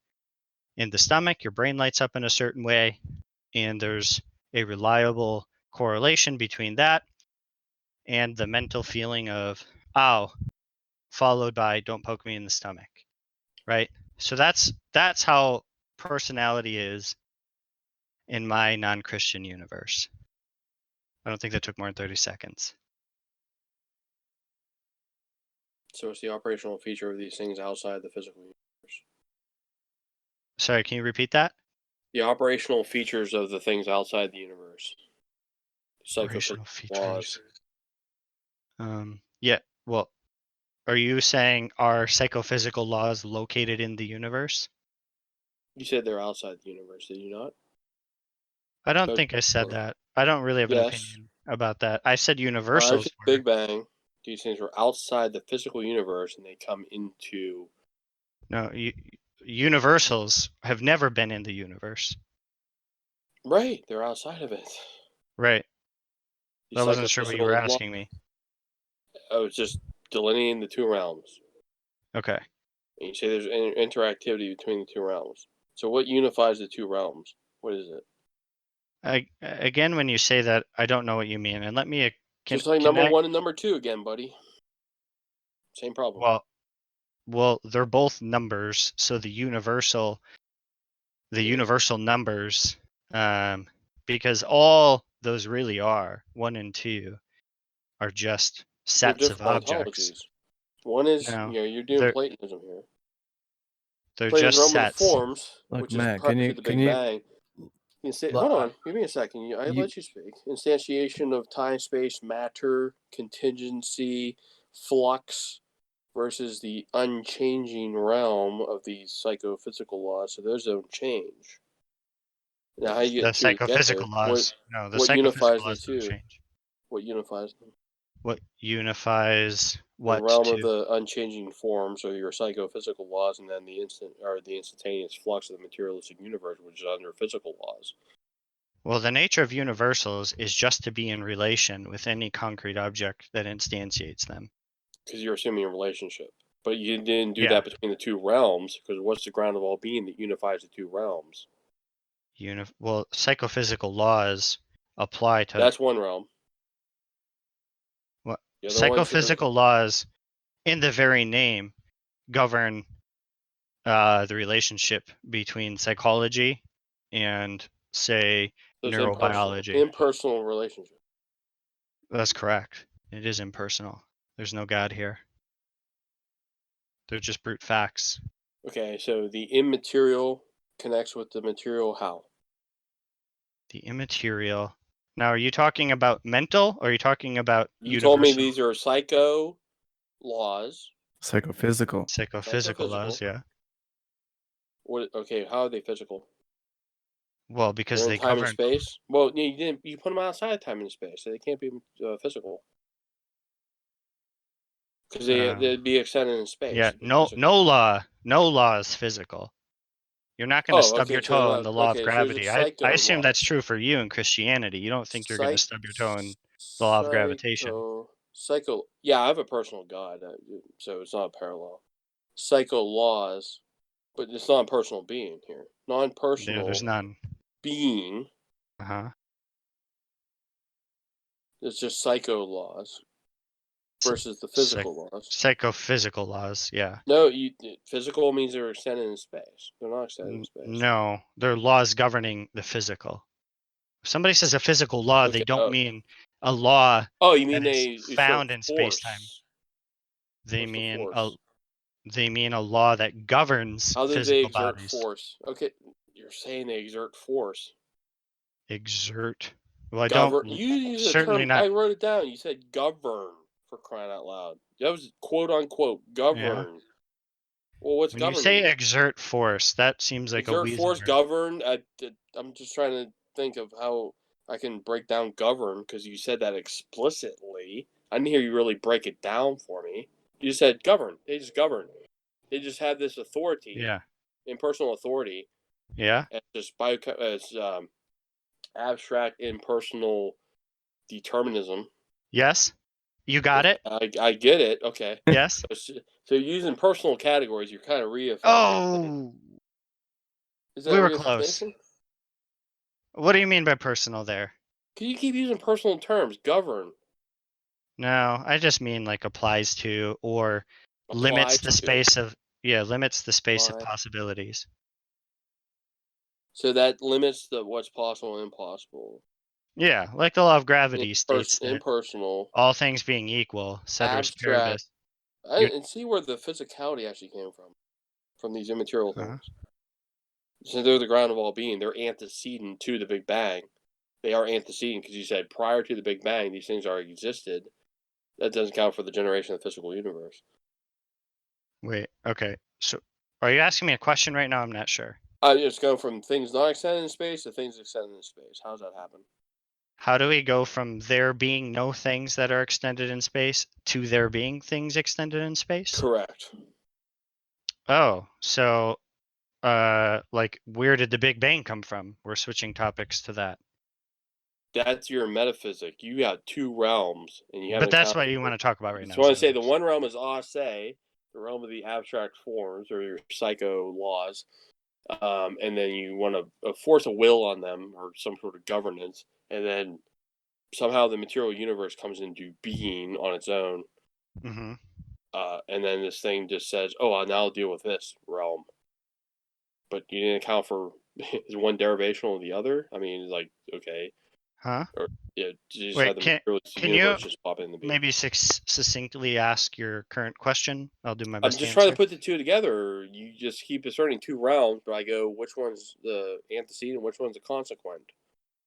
in the stomach, your brain lights up in a certain way, and there's a reliable correlation between that and the mental feeling of, ow, followed by don't poke me in the stomach, right? So that's how personality is in my non-Christian universe. I don't think that took more than 30 seconds. So it's the operational feature of these things outside the physical universe. Sorry, can you repeat that? The operational features of the things outside the universe. Operational Laws. Yeah, well, are you saying are psychophysical laws located in the universe? You said they're outside the universe, did you not? I don't So- think I said that. I don't really have an Yes. opinion about that. I said Prior universals to the were. Big Bang, these things were outside the physical universe, and they come into. No, universals have never been in the universe. Right, they're outside of it. Right. These I wasn't sure what you were psychophysical asking me. I was just delineating the two realms. Okay. And you say there's interactivity between the two realms. So what unifies the two realms? What is it? Again, when you say that, I don't know what you mean. And let me. Just like number one and number two again, buddy. Same problem. Well, they're both numbers. So the universal numbers, because all those really are 1 and 2 are just sets of objects. Ontologies. One is No, you're doing Platonism here. They're Plato's just realm of the sets. forms, Look, which Matt, is prior to the Big Bang. You say, hold on, give me a second. I let you speak. Instantiation of time, space, matter, contingency, flux, versus the unchanging realm of these psychophysical laws. So those don't change. Now, how you The get two psychophysical together? laws. No, the what psychophysical unifies the laws don't two? change. What unifies them? What unifies what? The realm to? of the unchanging form, so your psychophysical laws, and then the instantaneous flux of the materialistic universe, which is under physical laws. Well, the nature of universals is just to be in relation with any concrete object that instantiates them. Because you're assuming a relationship. But you didn't do that between the two realms, because what's the ground of all being that unifies the two realms? Well, psychophysical laws apply to. That's one realm. What? The other Psychophysical laws in the very name, govern the relationship between psychology and, say, Those neurobiology. impersonal relationship. That's correct. It is impersonal. There's no God here. They're just brute facts. Okay, so the immaterial connects with the material how? The immaterial. Now, are you talking about mental or are you talking about You universal? told me these are psycho laws. Psychophysical. Psychophysical laws, yeah. What? Okay, how are they physical? Well, because They're they in time and govern. space. Well, you didn't. You put them outside of time and space, so they can't be physical. Because they'd be extended in space. Yeah, It'd be no physical. law is physical. You're not going to stub your toe in the law of gravity. I assume that's true for you in Christianity. You don't think you're going to stub your toe in the law of gravitation. Yeah, I have a personal God, so it's not parallel. Psycho laws, but it's not personal being here. Non-personal. Yeah, there's none. Being. Uh-huh. It's just psycho laws versus the physical laws. Psychophysical laws, yeah. No, physical means they're extended in space. They're not extended in space. No, they're laws governing the physical. If somebody says a physical law, they don't mean a law that is found in space-time. They mean a law that governs How do physical they exert bodies. force? Okay, you're saying they exert force. Exert. Well, I govern. don't. You use the Certainly term. not. I wrote it down. You said govern, for crying out loud. That was quote unquote govern. Yeah. Well, what's When govern? you say exert force, that seems like exert a weasel force, word. govern. I'm just trying to think of how I can break down govern because you said that explicitly. I didn't hear you really break it down for me. You just said govern. They just govern. They just have this authority. Yeah. Impersonal authority. Yeah. As just abstract impersonal determinism. Yes. You got it. I get it. Okay. Yes. So using personal categories, you're kind of reaffirming. Oh. Is that We were close. What do you mean by personal there? Because you keep using personal terms. Govern. No, I just mean like applies to or limits the space of possibilities. So that limits what's possible and impossible. Yeah, like the law of gravity states that impersonal, all things being equal, ceteris paribus. I didn't see where the physicality actually came from these immaterial things. So they're the ground of all being. They're antecedent to the Big Bang. They are antecedent because you said prior to the Big Bang, these things are existed. That doesn't count for the generation of the physical universe. Wait, okay. So are you asking me a question right now? I'm not sure. It's going from things not extended in space to things extended in space. How does that happen? How do we go from there being no things that are extended in space to there being things extended in space? Correct. Oh, so like where did the Big Bang come from? We're switching topics to that. That's your metaphysic. You got two realms, and you have. But that's what you want to talk about right now. So I want to say the one realm is ase, the realm of the abstract forms or your psycho laws, and then you want to force a will on them or some sort of governance, and then somehow the material universe comes into being on its own. Mm-hmm. And then this thing just says, "Oh, now I'll deal with this realm." But you didn't account for is one derivational of the other. I mean, like okay. Huh? Or, yeah, you just wait, have the can you just pop in the beat. maybe succinctly ask your current question? I'll do my best. I'm just trying to put the two together. You just keep asserting two realms, but I go, which one's the antecedent, which one's the consequent?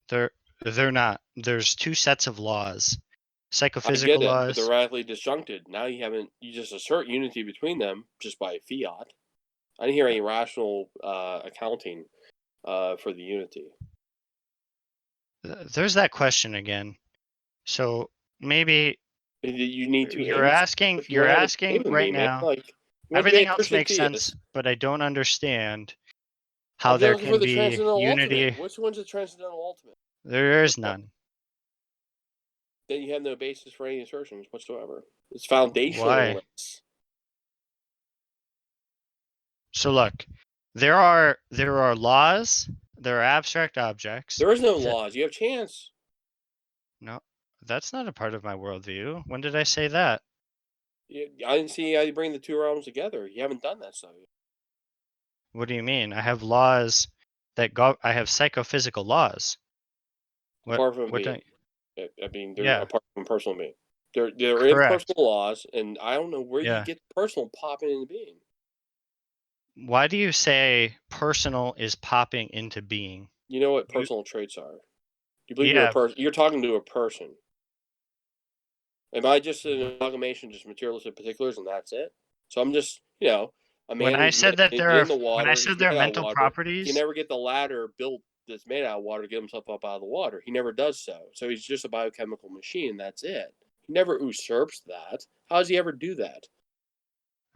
They're not. There's two sets of laws. Psychophysical I get it, laws. but they're radically disjuncted. Now you just assert unity between them just by fiat. I didn't hear any rational accounting for the unity. There's that question again. So maybe you need to. You're asking right now. Like, everything else makes sense, but I don't understand how there can be unity. Ultimate. Which one's the transcendental ultimate? There is none. Then you have no basis for any assertions whatsoever. It's foundational. Why? So look, there are laws. There are abstract objects. There is no laws. You have chance. No, that's not a part of my worldview. When did I say that? I didn't see how you bring the two realms together. You haven't done that stuff yet. What do you mean? I have laws that I have psychophysical laws. Apart from what being. I mean, they're Yeah. apart from personal being. They're Correct. impersonal laws, and I don't know where Yeah. you get personal popping into being. Why do you say personal is popping into being? You know what personal traits are. You believe Yeah. you're talking to a person. Am I just an amalgamation, just materialistic particulars, and that's it? So I'm just, a man When I who's said that there are, in the water. when I said there are mental He properties, can never get the ladder built that's made out of water to get himself up out of the water. He never does so. So he's just a biochemical machine. And that's it. He never usurps that. How does he ever do that?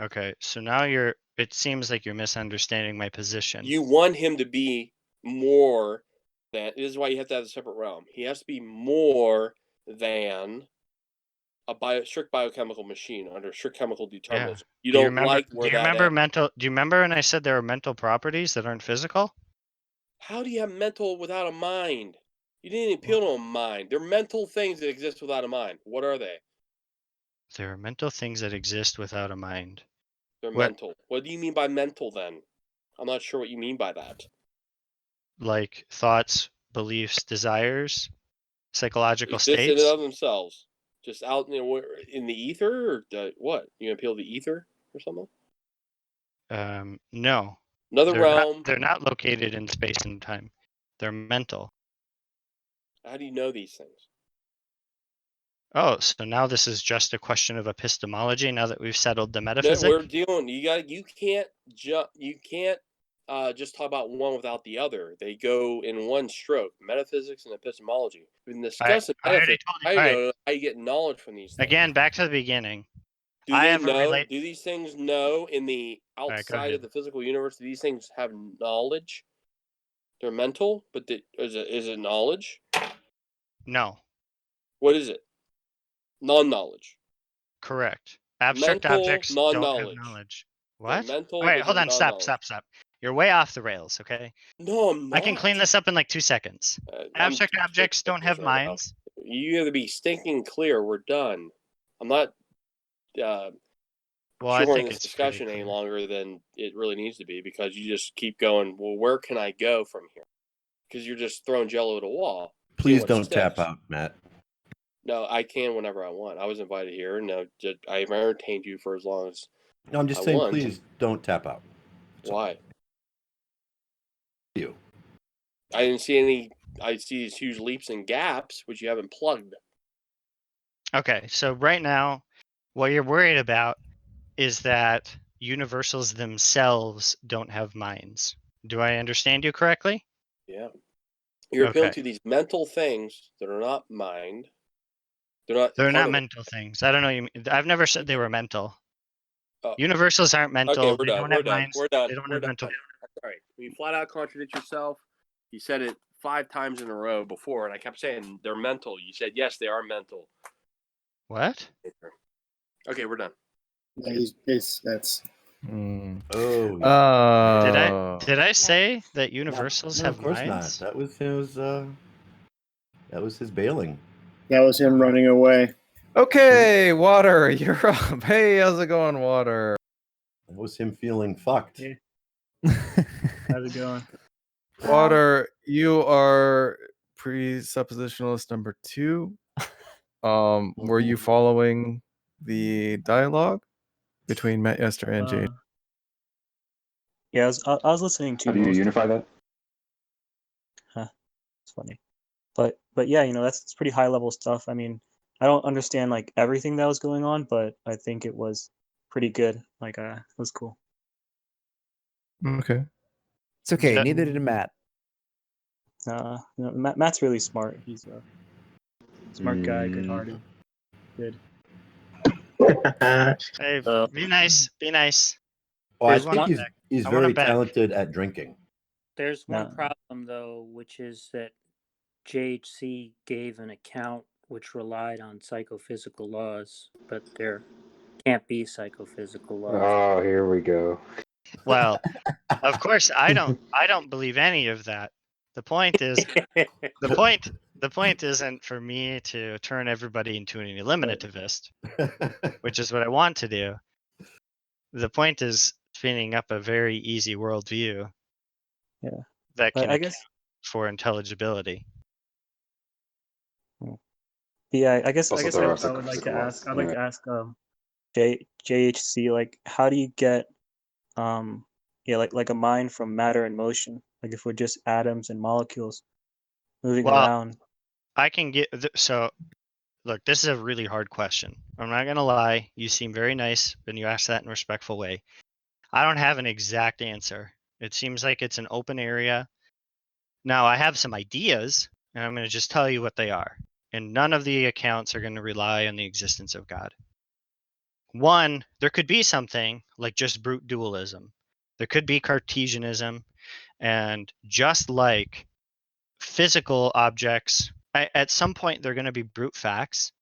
okay, so now it seems like you're misunderstanding my position. You want him to be more than. This is why you have to have a separate realm. He has to be more than a strict biochemical machine under strict chemical determinism. Yeah. You Do you don't remember, like where do you that remember ends. do you remember when I said there are mental properties that aren't physical? How do you have mental without a mind? You didn't appeal to a mind. They're mental things that exist without a mind. What are they? There are mental things that exist without a mind. They're What? mental. What do you mean by mental then? I'm not sure what you mean by that. Like thoughts, beliefs, desires, psychological Exist in and states? of themselves. Just out in the ether? Or what? You gonna appeal to the ether or something? No. Another realm. They're not located in space and time. They're mental. How do you know these things? Oh, so now this is just a question of epistemology. Now that we've settled the No, metaphysics, we're dealing. You can't just talk about one without the other. They go in one stroke. Metaphysics and epistemology. We've been discussing I already metaphysics. told you. I All right. know how you get knowledge from these things. Again, back to the beginning. Do they know? Do these things know in the outside of the physical universe? Do these things have knowledge? They're mental, but is it knowledge? No. What is it? Non-knowledge. Correct. Abstract Mental objects don't have non-knowledge. knowledge. They're What? mental, All right, but hold they're on. Stop. non-knowledge. You're way off the rails, okay? No, I'm not. I can clean this up in like 2 seconds. Abstract objects don't have minds. You have to be stinking clear. We're done. I'm not Well, I shoehorning think this it's discussion any longer than it really needs to be because you just keep going, well, where can I go from here? Because you're just throwing jello at a wall. Please don't tap out, Matt. No, I can whenever I want. I was invited here. No, I've entertained you for as long as No, I'm just saying, please don't tap out. Why? You. I didn't see any. I see these huge leaps and gaps, which you haven't plugged. Okay, so right now, what you're worried about is that universals themselves don't have minds. Do I understand you correctly? Yeah. You're appealing to these mental things that are not mind. They're not mental things. I don't know. I've never said they were mental. Universals aren't mental. Okay, we're They done. don't We're have done. minds. We're done. They don't We're have done. mental. Sorry. You flat out contradict yourself. You said it 5 times in a row before, and I kept saying they're mental. You said, yes, they are mental. What? Okay, we're done. That's. Oh. Did I say that universals no, have of course minds? not. That was his bailing. That was him running away. Okay, Water, you're up. Hey, how's it going, Water? That was him feeling fucked. Yeah. How's it going? Water, you are presuppositionalist number 2. Were you following the dialogue between Matt Yeaster and Jade? Yeah, I was listening to. How do you unify that? Huh, it's funny, but yeah, that's pretty high level stuff. I mean, I don't understand like everything that was going on, but I think it was pretty good. Like, it was cool. Okay. It's okay. Neither did Matt. Matt's really smart. He's a smart guy, good-hearted, good. Hey, be nice. Be nice. Oh, I think he's very talented at drinking. There's one problem, though, which is that JHC gave an account which relied on psychophysical laws, but there can't be psychophysical laws. Oh, here we go. Well, of course, I don't believe any of that. The point is, the point isn't for me to turn everybody into an eliminativist, which is what I want to do. The point is spinning up a very easy worldview. Yeah. That But can I account guess for intelligibility. yeah, I guess Also I throw out would like to psychophysical laws. ask I'd like to ask JHC, like, how do you get like a mind from matter and motion? Like, if we're just atoms and molecules moving Well, around. I can get so look, this is a really hard question. I'm not gonna lie, you seem very nice when you ask that in a respectful way. I don't have an exact answer. It seems like it's an open area. Now I have some ideas, and I'm gonna just tell you what they are. And none of the accounts are gonna rely on the existence of God. One, there could be something like just brute dualism. There could be Cartesianism, and just like physical objects, at some point they're going to be brute facts.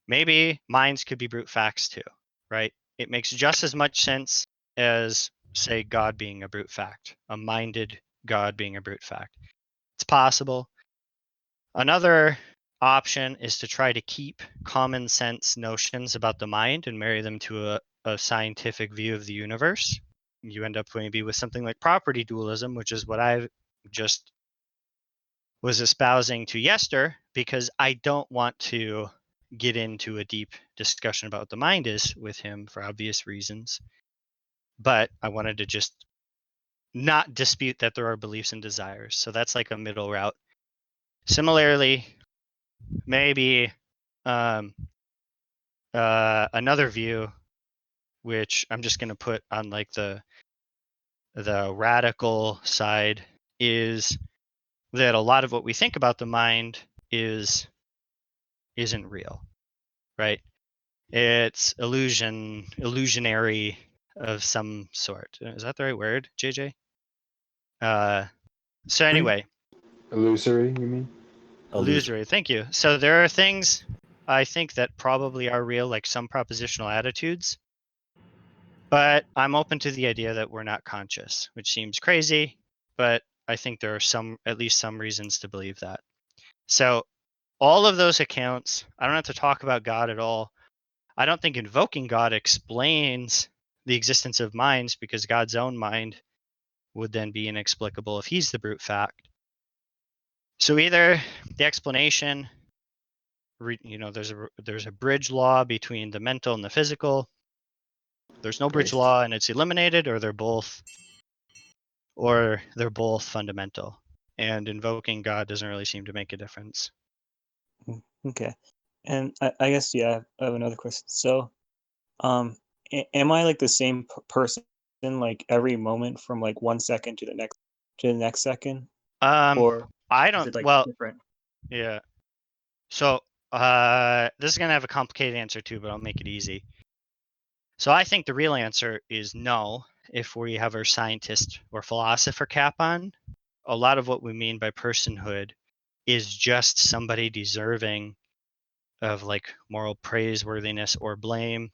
Maybe minds could be brute facts too, right? It makes just as much sense as, say, God being a brute fact, a minded God being a brute fact. It's possible. Another option is to try to keep common sense notions about the mind and marry them to a scientific view of the universe. You end up maybe with something like property dualism, which is what I just was espousing to yeaster, because I don't want to get into a deep discussion about what the mind is with him for obvious reasons. But I wanted to just not dispute that there are beliefs and desires. So that's like a middle route. Similarly, maybe another view, which I'm just going to put on like the radical side, is that a lot of what we think about the mind isn't real, right? It's illusionary of some sort. Is that the right word, JJ? So anyway, Illusory, you mean? illusory. Thank you. So there are things I think that probably are real, like some propositional attitudes. But I'm open to the idea that we're not conscious, which seems crazy, but I think there are at least some reasons to believe that. So all of those accounts, I don't have to talk about God at all. I don't think invoking God explains the existence of minds, because God's own mind would then be inexplicable if he's the brute fact. So either the explanation, there's a bridge law between the mental and the physical. There's no bridge law and it's eliminated, or they're both fundamental. And invoking God doesn't really seem to make a difference. Okay. And I guess, yeah, I have another question. So, am I like the same person like every moment from like 1 second to the next second? Or I is don't, it like well, different? yeah. So, this is going to have a complicated answer too, but I'll make it easy. So I think the real answer is no. If we have our scientist or philosopher cap on, a lot of what we mean by personhood is just somebody deserving of like moral praiseworthiness or blame,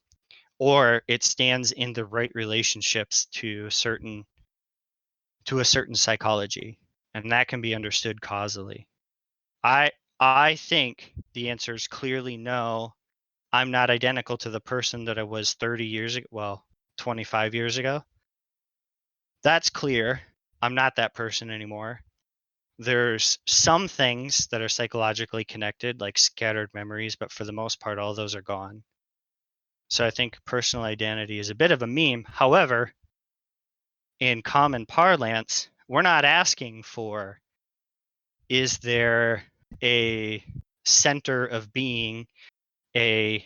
or it stands in the right relationships to a certain psychology, and that can be understood causally. I think the answer is clearly no. I'm not identical to the person that I was 30 years ago, well, 25 years ago. That's clear. I'm not that person anymore. There's some things that are psychologically connected, like scattered memories, but for the most part, all those are gone. So I think personal identity is a bit of a meme. However, in common parlance, we're not asking for, is there a center of being, a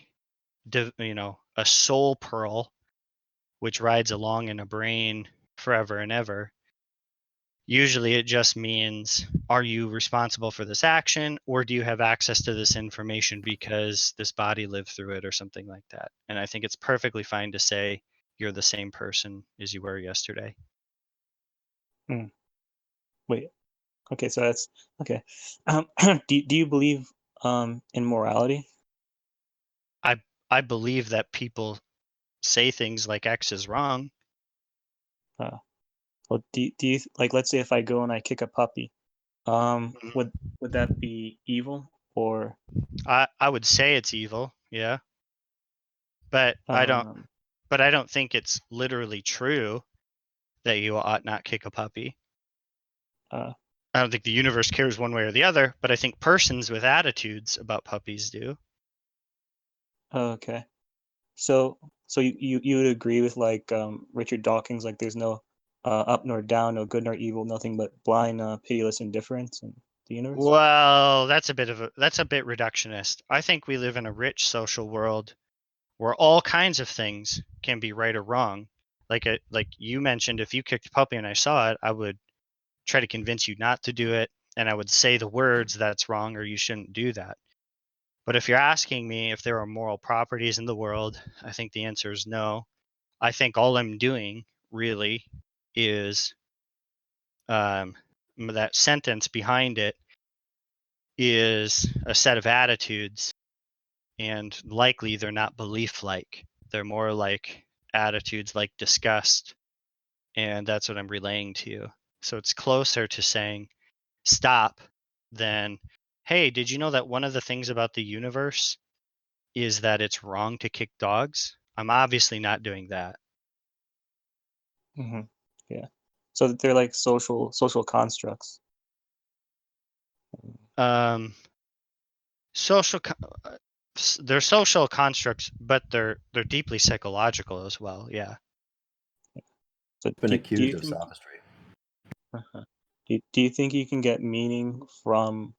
soul pearl which rides along in a brain forever and ever? Usually it just means, are you responsible for this action, or do you have access to this information because this body lived through it or something like that? And I think it's perfectly fine to say you're the same person as you were yesterday. Wait. Okay, so that's okay. Do you believe in morality? I believe that people say things like X is wrong. Well, do you like, let's say if I go and I kick a puppy, Would that be evil or? I would say it's evil, yeah. But I don't think it's literally true that you ought not kick a puppy. I don't think the universe cares one way or the other, but I think persons with attitudes about puppies do. Okay. So you would agree with like Richard Dawkins, like there's no up nor down, no good nor evil, nothing but blind, pitiless indifference in the universe? Well, that's a bit reductionist. I think we live in a rich social world where all kinds of things can be right or wrong. Like you mentioned, if you kicked a puppy and I saw it, I would try to convince you not to do it, and I would say the words that's wrong or you shouldn't do that. But if you're asking me if there are moral properties in the world, I think the answer is no. I think all I'm doing really is that sentence behind it is a set of attitudes, and likely they're not belief-like. They're more like attitudes like disgust, and that's what I'm relaying to you. So it's closer to saying stop than, hey, did you know that one of the things about the universe is that it's wrong to kick dogs? I'm obviously not doing that. Mm-hmm. Yeah. So that they're like social constructs. They're social constructs, but they're deeply psychological as well. Yeah. So Been do accused you of think sophistry. do you think you can get meaning from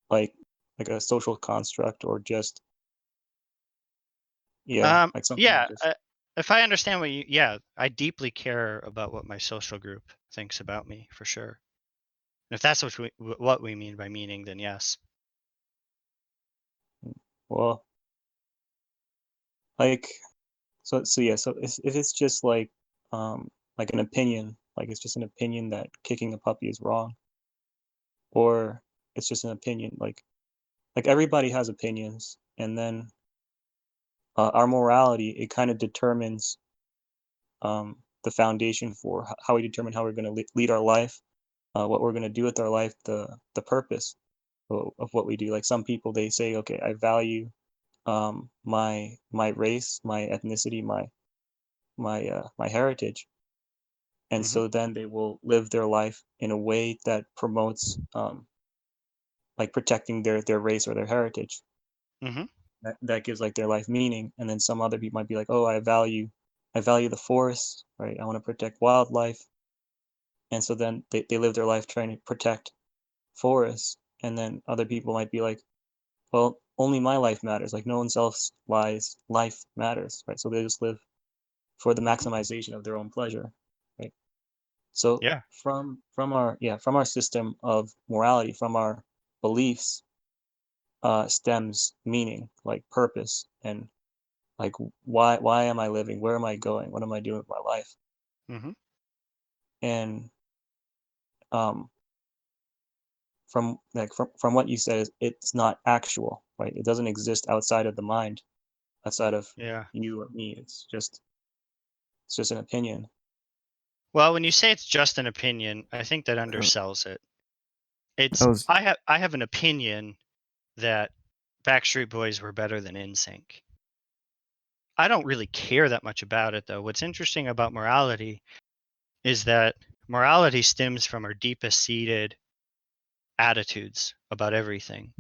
like a social construct or just like something Yeah. just If I understand I deeply care about what my social group thinks about me, for sure. And if that's what we mean by meaning, then yes. well like so yeah, so if it's just like an opinion, like it's just an opinion that kicking a puppy is wrong, or it's just an opinion, like everybody has opinions, and then our morality, it kind of determines the foundation for how we determine how we're going to lead our life, what we're going to do with our life, the purpose of what we do. Like some people, they say, okay, I value my race, my ethnicity, my heritage, and so then they will live their life in a way that promotes like protecting their race or their heritage. Mm-hmm. That gives like their life meaning. And then some other people might be like, oh, I value the forest, right? I want to protect wildlife. And so then they live their life trying to protect forests. And then other people might be like, well, only my life matters. Like no one else's life matters, right? So they just live for the maximization of their own pleasure, right? So Yeah. from our system of morality, from our beliefs, stems meaning, like purpose, and like why am I living? Where am I going? What am I doing with my life? Mm-hmm. And from what you said, it's not actual, right? It doesn't exist outside of the mind, outside of you or me. It's just an opinion. Well, when you say it's just an opinion, I think that undersells it. I have an opinion that Backstreet Boys were better than NSYNC. I don't really care that much about it, though. What's interesting about morality is that morality stems from our deepest seated attitudes about everything.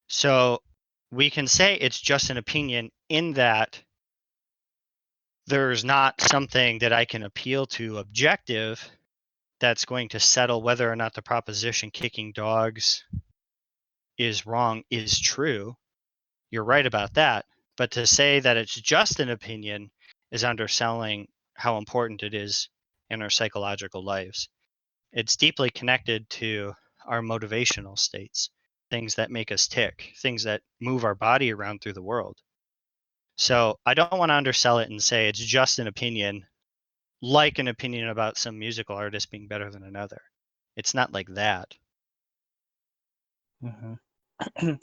So we can say it's just an opinion in that there's not something that I can appeal to objective that's going to settle whether or not the proposition kicking dogs is wrong is true. You're right about that. But to say that it's just an opinion is underselling how important it is in our psychological lives. It's deeply connected to our motivational states, things that make us tick, things that move our body around through the world. So I don't want to undersell it and say it's just an opinion, like an opinion about some musical artist being better than another. It's not like that. Mm-hmm. Can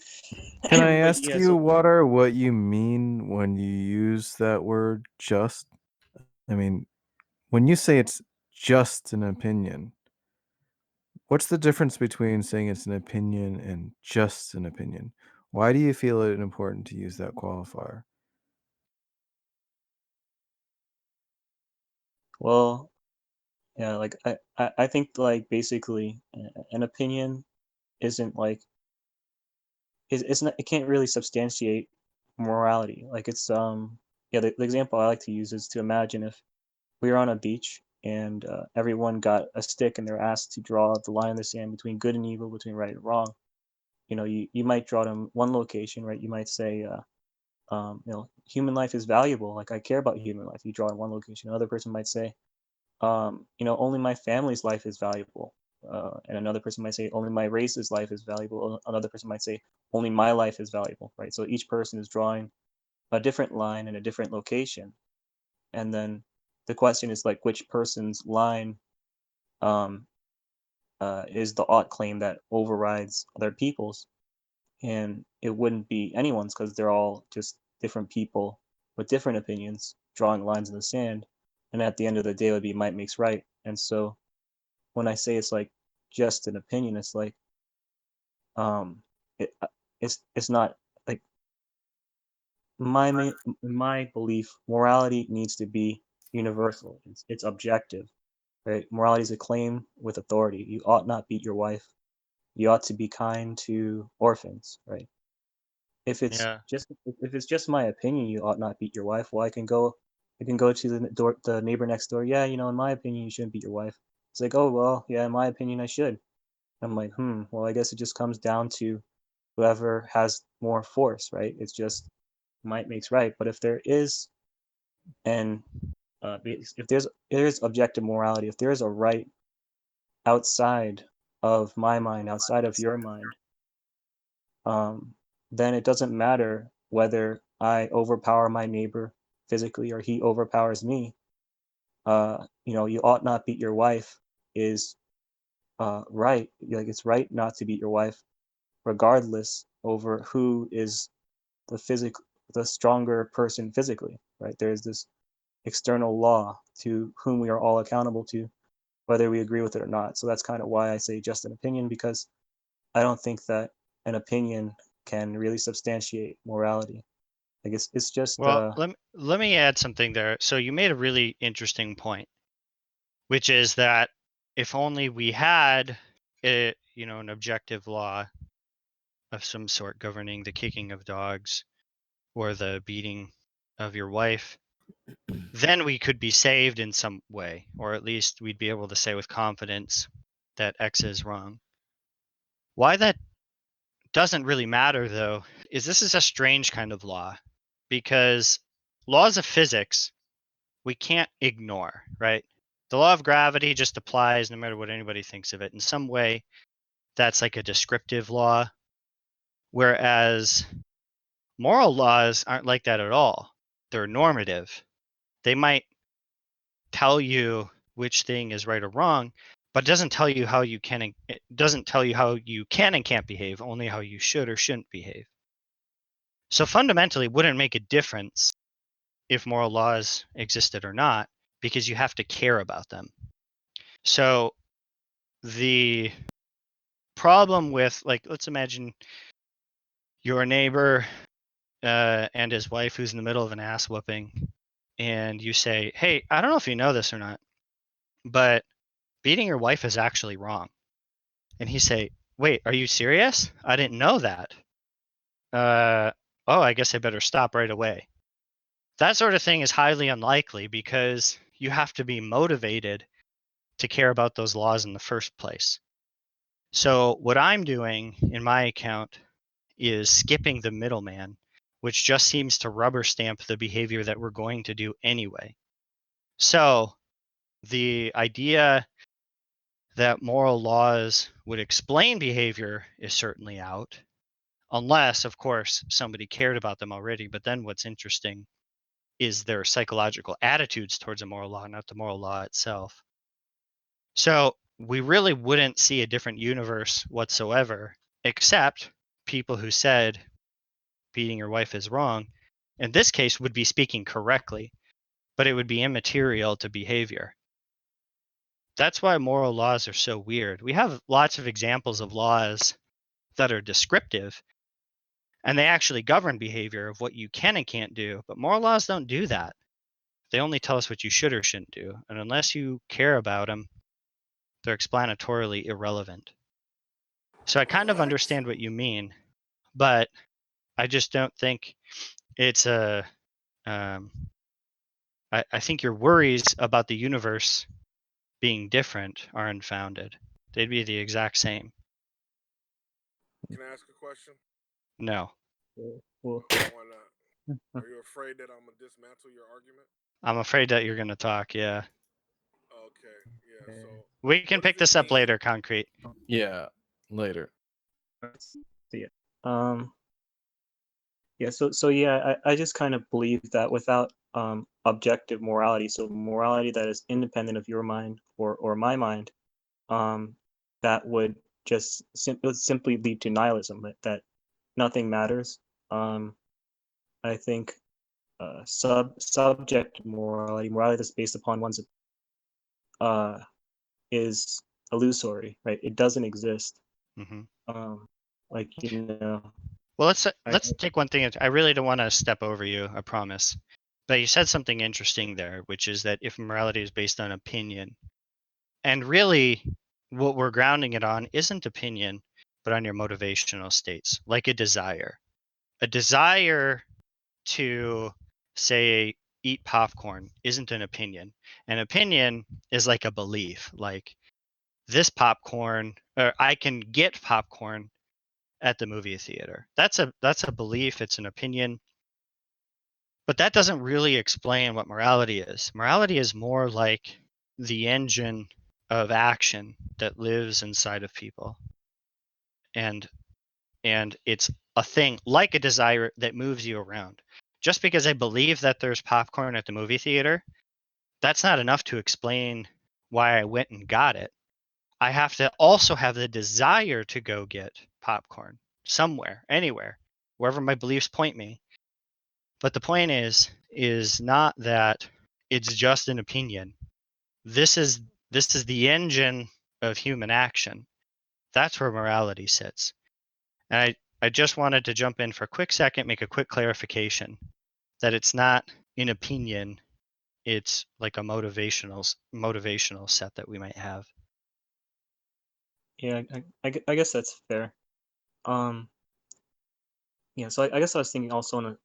I ask you, Water, what you mean when you use that word just? I mean, when you say it's just an opinion, What's the difference between saying it's an opinion and just an opinion? Why do you feel it important to use that qualifier? Well, yeah, like I think like basically an opinion isn't like it's not, it can't really substantiate morality. Like it's yeah, the example I like to use is to imagine if we were on a beach and everyone got a stick and they're asked to draw the line in the sand between good and evil, between right and wrong. You know, you might draw them one location, right? You might say you know, human life is valuable. Like I care about human life. You draw in one location. Another person might say, you know, only my family's life is valuable. And another person might say, only my race's life is valuable. Another person might say, only my life is valuable, right? So each person is drawing a different line in a different location. And then the question is like, which person's line um, is the ought claim that overrides other people's? And it wouldn't be anyone's because they're all just different people with different opinions drawing lines in the sand. And at the end of the day, it would be might makes right. And so when I say it's like just an opinion, it's like um, it it's not like my belief. Morality needs to be universal. It's objective, right? Morality is a claim with authority. You ought not beat your wife. You ought to be kind to orphans, right? Yeah. If it's just my opinion, you ought not beat your wife. Well, I can go to the neighbor next door. Yeah, you know, in my opinion, you shouldn't beat your wife. It's like, oh well, yeah, in my opinion, I should. I'm like, well, I guess it just comes down to whoever has more force, right? It's just might makes right. But if there is and if there's objective morality, if there is a right outside of my mind, outside of your mind, um, then it doesn't matter whether I overpower my neighbor physically or he overpowers me. You know, you ought not beat your wife is right. Like it's right not to beat your wife, regardless over who is the stronger person physically. Right? There is this external law to whom we are all accountable to, whether we agree with it or not. So that's kind of why I say just an opinion, because I don't think that an opinion can really substantiate morality. I guess it's just Well, let me add something there. So you made a really interesting point, which is that if only we had a, you know, an objective law of some sort governing the kicking of dogs or the beating of your wife, then we could be saved in some way, or at least we'd be able to say with confidence that X is wrong. Why that doesn't really matter, though, is this is a strange kind of law, because laws of physics we can't ignore, right? The law of gravity just applies no matter what anybody thinks of it. In some way, that's like a descriptive law, whereas moral laws aren't like that at all. They're normative. They might tell you which thing is right or wrong, but it doesn't tell you how you can and it doesn't tell you how you can and can't behave, only how you should or shouldn't behave. So fundamentally, it wouldn't make a difference if moral laws existed or not, because you have to care about them. So the problem with, like, let's imagine your neighbor and his wife who's in the middle of an ass whooping, and you say, hey, I don't know if you know this or not, but beating your wife is actually wrong. And he say, wait, are you serious? I didn't know that. Oh, I guess I better stop right away. That sort of thing is highly unlikely because you have to be motivated to care about those laws in the first place. So what I'm doing in my account is skipping the middleman, which just seems to rubber stamp the behavior that we're going to do anyway. So the idea that moral laws would explain behavior is certainly out, unless, of course, somebody cared about them already. But then what's interesting is their psychological attitudes towards a moral law, not the moral law itself. So we really wouldn't see a different universe whatsoever, except people who said beating your wife is wrong, in this case, would be speaking correctly, but it would be immaterial to behavior. that's why moral laws are so weird. We have lots of examples of laws that are descriptive, and they actually govern behavior of what you can and can't do. But moral laws don't do that. They only tell us what you should or shouldn't do. And unless you care about them, they're explanatorily irrelevant. So I kind of understand what you mean, but I just don't think it's a. I think your worries about the universe being different are unfounded. They'd be the exact same. Can I ask a question? No. Well, Why not? Are you afraid that I'm gonna dismantle your argument? I'm afraid that you're gonna talk, yeah. Okay, yeah. So we can pick this up later, Concrete. Yeah, later. So yeah. Yeah, so yeah, I just kind of believe that without objective morality, so morality that is independent of your mind or my mind, that would just simply lead to nihilism, that nothing matters. I think subject morality that's based upon one's is illusory, right? It doesn't exist. Like, Well, let's take one thing. I really don't want to step over you, I promise. But you said something interesting there, which is that if morality is based on opinion, and really what we're grounding it on isn't opinion, but on your motivational states, like a desire. A desire to, say, eat popcorn isn't an opinion. An opinion is like a belief, like this popcorn, or I can get popcorn at the movie theater. That's a belief, it's an opinion. But that doesn't really explain what morality is. Morality is more like the engine of action that lives inside of people. And it's a thing like a desire that moves you around. Just because I believe that there's popcorn at the movie theater, that's not enough to explain why I went and got it. I have to also have the desire to go get popcorn somewhere, anywhere, wherever my beliefs point me. But the point is not that it's just an opinion. This is the engine of human action. That's where morality sits. And I just wanted to jump in for a quick second, make a quick clarification that it's not an opinion, it's like a motivational set that we might have. Yeah, I guess that's fair. Yeah, so I guess I was thinking also on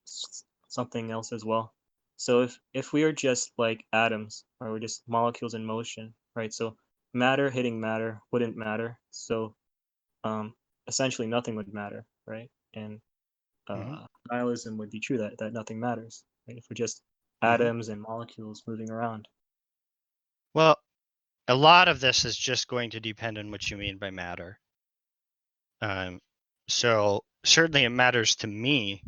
something else as well. So if we are just like atoms, or we're just molecules in motion, right? So matter hitting matter wouldn't matter. So essentially nothing would matter, right? And nihilism would be true, that nothing matters, right? If we're just atoms and molecules moving around. Well, a lot of this is just going to depend on what you mean by matter. So certainly it matters to me,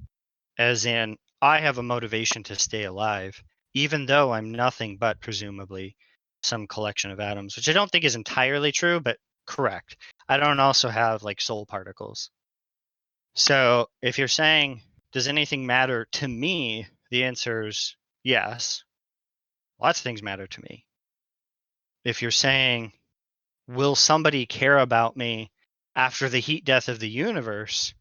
as in I have a motivation to stay alive, even though I'm nothing but presumably some collection of atoms, which I don't think is entirely true, but correct. I don't also have like soul particles. So if you're saying, does anything matter to me? The answer is yes. Lots of things matter to me. If you're saying, will somebody care about me after the heat death of the universe,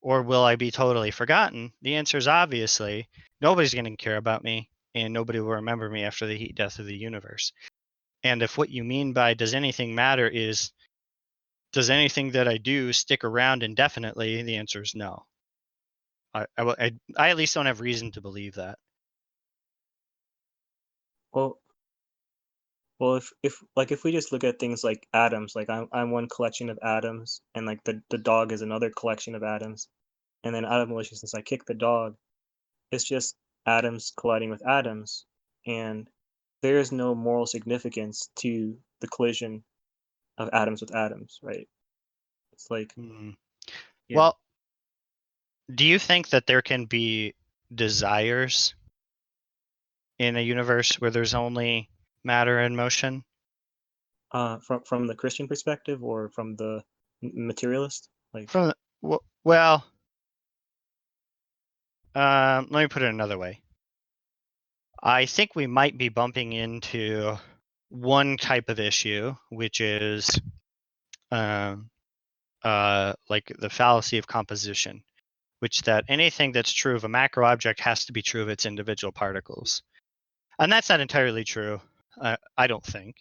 or will I be totally forgotten? The answer is obviously nobody's going to care about me, and nobody will remember me after the heat death of the universe. And if what you mean by does anything matter is, does anything that I do stick around indefinitely? The answer is no. I at least don't have reason to believe that. Well, if we just look at things like atoms, like I'm one collection of atoms, and like the dog is another collection of atoms, and then out of maliciousness I kick the dog, it's just atoms colliding with atoms, and there is no moral significance to the collision of atoms with atoms, right? It's like, yeah. Well, do you think that there can be desires in a universe where there's only matter and motion? From the Christian perspective, or from the materialist, like from well, let me put it another way. I think we might be bumping into one type of issue, which is like the fallacy of composition, which that anything that's true of a macro object has to be true of its individual particles. And that's not entirely true, I don't think.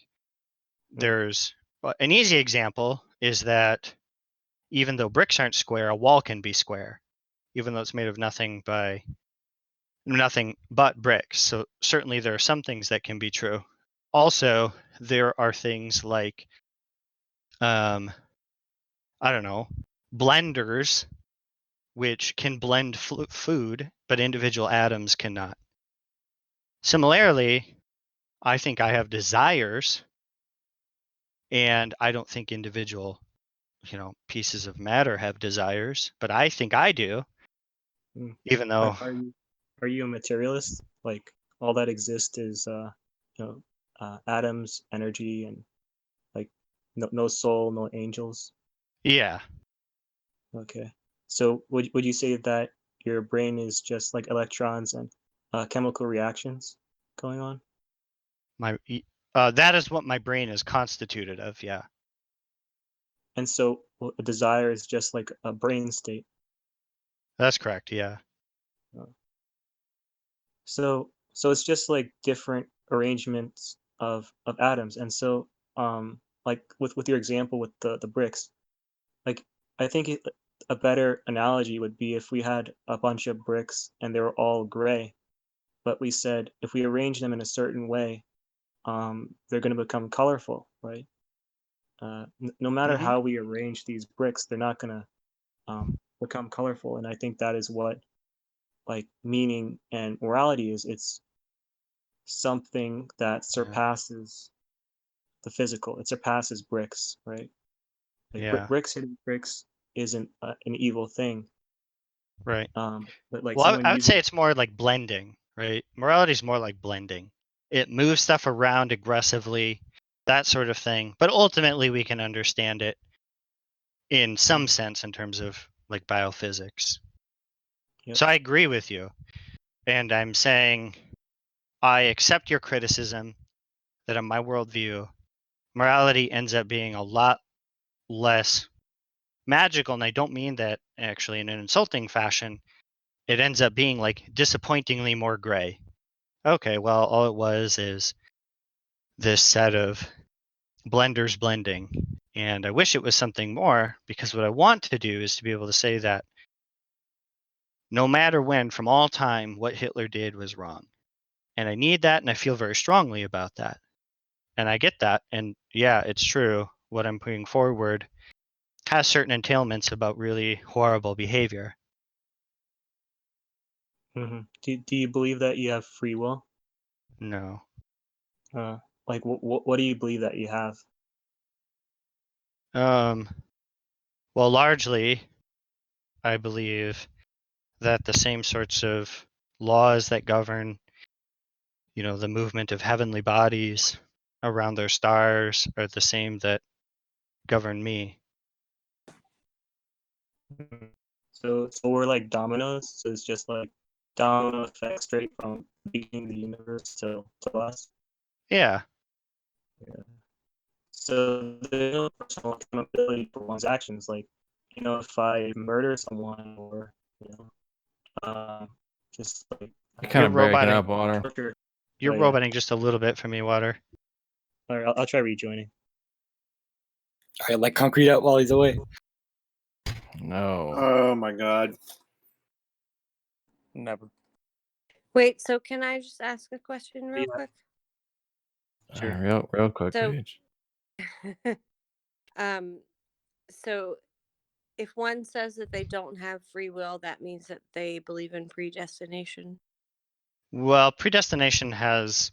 There's an easy example is that even though bricks aren't square, a wall can be square, even though it's made of nothing but bricks. So certainly there are some things that can be true. Also, there are things like, I don't know, blenders, which can blend food, but individual atoms cannot. Similarly, I think I have desires, and I don't think individual, pieces of matter have desires, but I think I do, even though. Are you a materialist? Like all that exists is atoms, energy, and like no soul, no angels. Yeah. Okay. So would you say that your brain is just like electrons and chemical reactions going on? That is what my brain is constituted of. Yeah. And so a desire is just like a brain state. That's correct. Yeah. So it's just like different arrangements of atoms. And so like with your example with the bricks, like I think a better analogy would be if we had a bunch of bricks and they were all gray, but we said if we arrange them in a certain way, they're going to become colorful, right? No matter how we arrange these bricks, they're not going to become colorful. And I think that is what like meaning and morality is. It's something that surpasses the physical. It surpasses bricks, right? Like bricks hitting bricks isn't an evil thing, right? But like well, I would say it's more like blending, right? Morality is more like blending. It moves stuff around aggressively, that sort of thing. But ultimately, we can understand it in some sense in terms of like biophysics. Yep. So I agree with you, and I'm saying I accept your criticism that in my worldview, morality ends up being a lot less magical, and I don't mean that actually in an insulting fashion. It ends up being like disappointingly more gray. Okay, well, all it was is this set of blenders blending, and I wish it was something more, because what I want to do is to be able to say that no matter when, from all time, what Hitler did was wrong. And I need that, and I feel very strongly about that. And I get that, and yeah, it's true. What I'm putting forward has certain entailments about really horrible behavior. Mm-hmm. Do you believe that you have free will? No. Like what do you believe that you have? Well, largely, I believe that the same sorts of laws that govern, the movement of heavenly bodies around their stars are the same that govern me. So we're like dominoes. So it's just like domino effect straight from the beginning of the universe to us. Yeah. So there's no personal accountability for one's actions. Like, if I murder someone or, just like you're kind of breaking up, Water. You're roboting just a little bit for me, Water. All right, I'll try rejoining. All right, let Concrete out while he's away. No. Oh my God. Never. Wait, so can I just ask a question real quick? Sure. Real quick, Paige. So if one says that they don't have free will, that means that they believe in predestination. Well, predestination has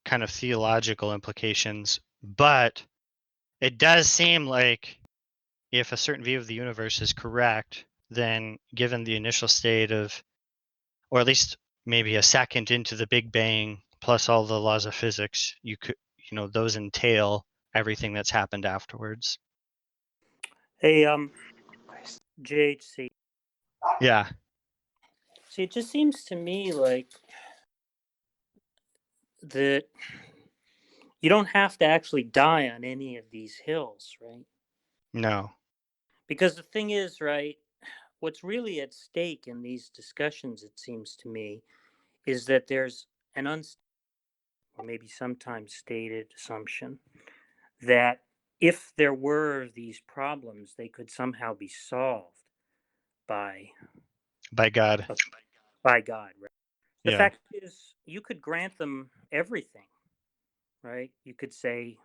kind of theological implications, but it does seem like if a certain view of the universe is correct, then given the initial state of, or at least maybe a second into the Big Bang, plus all the laws of physics, you could, those entail everything that's happened afterwards. Hey, JHC. Yeah. See, it just seems to me like that, you don't have to actually die on any of these hills, right? No. Because the thing is, right, what's really at stake in these discussions, it seems to me, is that there's an or maybe sometimes stated assumption that if there were these problems, they could somehow be solved by God. By God, right? The Yeah. fact is, you could grant them everything, right? You could say,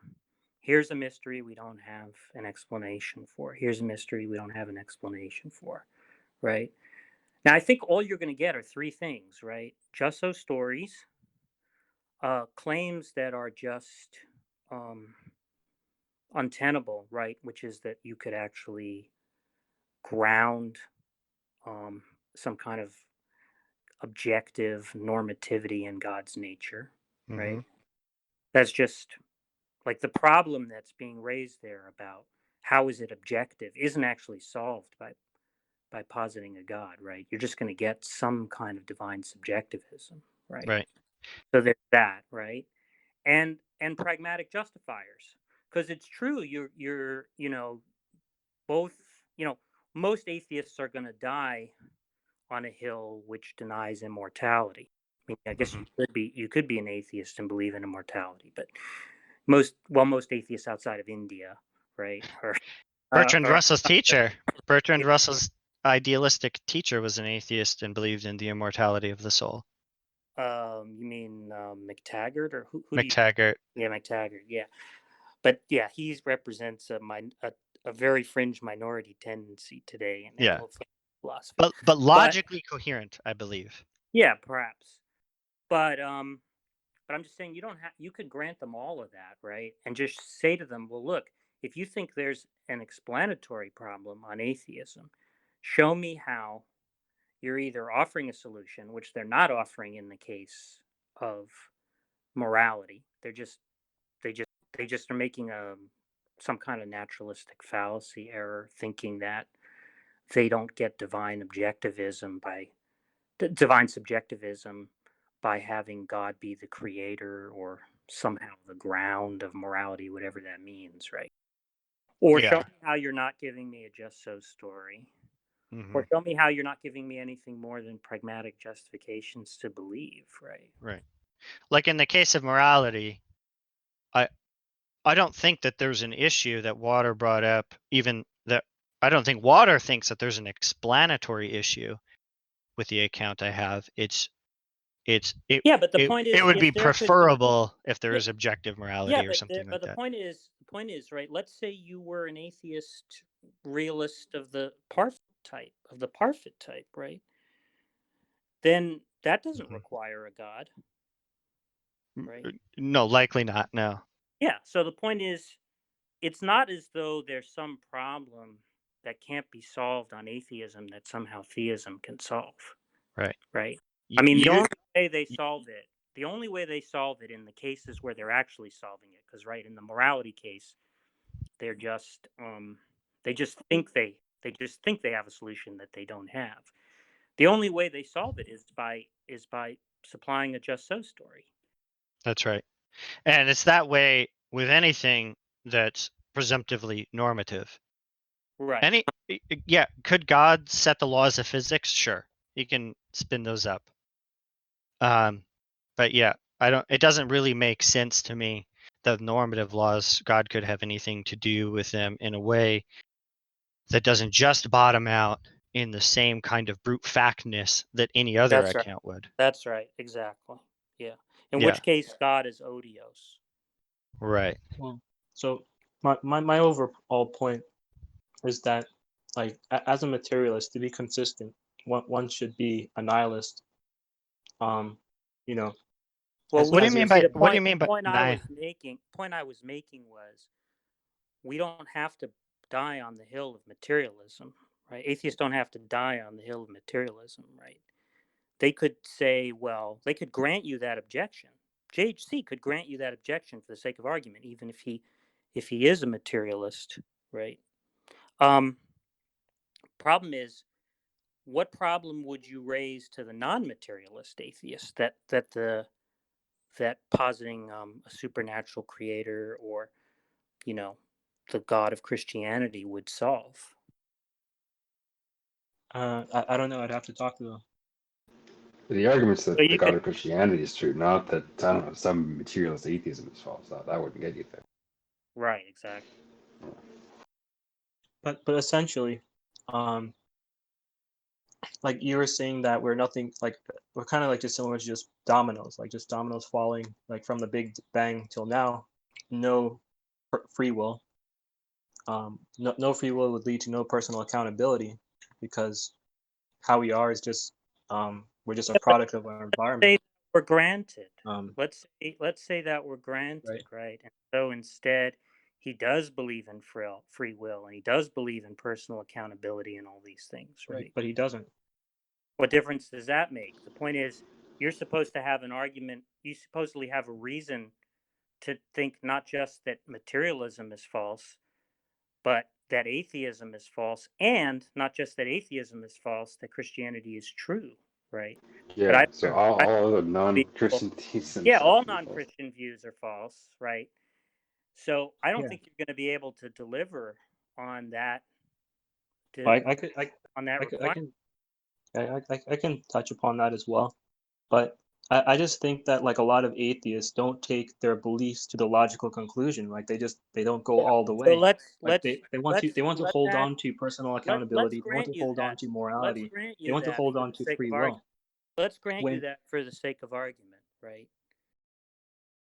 here's a mystery we don't have an explanation for. Here's a mystery we don't have an explanation for, right? Now, I think all you're going to get are three things, right? Just so stories, claims that are just untenable, right? Which is that you could actually ground some kind of objective normativity in God's nature, right? That's just like the problem that's being raised there about how is it objective isn't actually solved by positing a God, right? You're just going to get some kind of divine subjectivism, right? Right. So there's that, right? And pragmatic justifiers, because it's true. You're both most atheists are going to die on a hill which denies immortality. I mean, I guess you could be an atheist and believe in immortality, but most atheists outside of India, right? Bertrand Russell's teacher, Bertrand Russell's idealistic teacher, was an atheist and believed in the immortality of the soul. You mean McTaggart, or who? McTaggart. Yeah, McTaggart. Yeah, but yeah, he represents a very fringe minority tendency today in philosophy. But logically coherent, I believe. Yeah, perhaps. But I'm just saying you could grant them all of that, right? And just say to them, well, look, if you think there's an explanatory problem on atheism, show me how you're either offering a solution, which they're not offering in the case of morality. They just are making some kind of naturalistic fallacy error, thinking that they don't get divine subjectivism by having God be the creator or somehow the ground of morality, whatever that means, right? Or show me how you're not giving me a just so story. Or show me how you're not giving me anything more than pragmatic justifications to believe, right? Right. Like in the case of morality, I don't think that there's an issue that Water brought up, even that I don't think Water thinks that there's an explanatory issue with the account I have. Yeah, but the point is, it would be if there could be, preferable if there was objective morality or something like but the that. point is, right? Let's say you were an atheist realist of the Parfit type, right? Then that doesn't require a God, right? No, likely not. No. Yeah. So the point is, it's not as though there's some problem that can't be solved on atheism that somehow theism can solve. Right. Right. I mean, the only way they solve it in the cases where they're actually solving it, because right in the morality case, they're just they just think they have a solution that they don't have. The only way they solve it is by supplying a just so story. That's right. And it's that way with anything that's presumptively normative. Right. Could God set the laws of physics? Sure. He can spin those up. But yeah, it doesn't really make sense to me that normative laws, God could have anything to do with them in a way that doesn't just bottom out in the same kind of brute factness that any other account would. That's right. Exactly. Yeah. In which case, God is odious. Right. Well, so my overall point is that, like, as a materialist, to be consistent, one should be a nihilist. You know. Well, what do you mean by what do you mean by point I was making was, we don't have to die on the hill of materialism, right? Atheists don't have to die on the hill of materialism, right? They could say, well, they could grant you that objection. JHC could grant you that objection for the sake of argument, even if he is a materialist, right? Problem is, what problem would you raise to the non-materialist atheist that that positing a supernatural creator or, the God of Christianity would solve. I don't know. I'd have to talk to them. The argument's that So the you God can, of Christianity is true, not that, I don't know, some materialist atheism is false. That wouldn't get you there. right, exactly. But essentially, like you were saying that we're nothing, like we're kind of like just similar to just dominoes, like just dominoes falling like from the Big Bang till now, no free will. No free will would lead to no personal accountability, because how we are is just we're just a Yeah, but product of our say environment. we're granted. Um, Let's say that we're granted, right. right? And so instead, he does believe in free will, and he does believe in personal accountability and all these things, right? But he doesn't. What difference does that make? The point is, you're supposed to have an argument. You supposedly have a reason to think not just that materialism is false, but that atheism is false, and not just that atheism is false, that Christianity is true, right? But Yeah, so all other non-Christian theists yeah, all can be false. non-Christian views are false, right? So I don't Yeah. think you're going to be able to deliver on that. I can touch upon that as well, but I just think that like a lot of atheists don't take their beliefs to the logical conclusion. Like they don't go all the So way. Like they want to let hold that, on to personal let's accountability. They want grant to you hold on that. to Let's morality. grant They you want to that hold for on the to sake free of will. argument. Let's grant you When that for the sake of argument, right?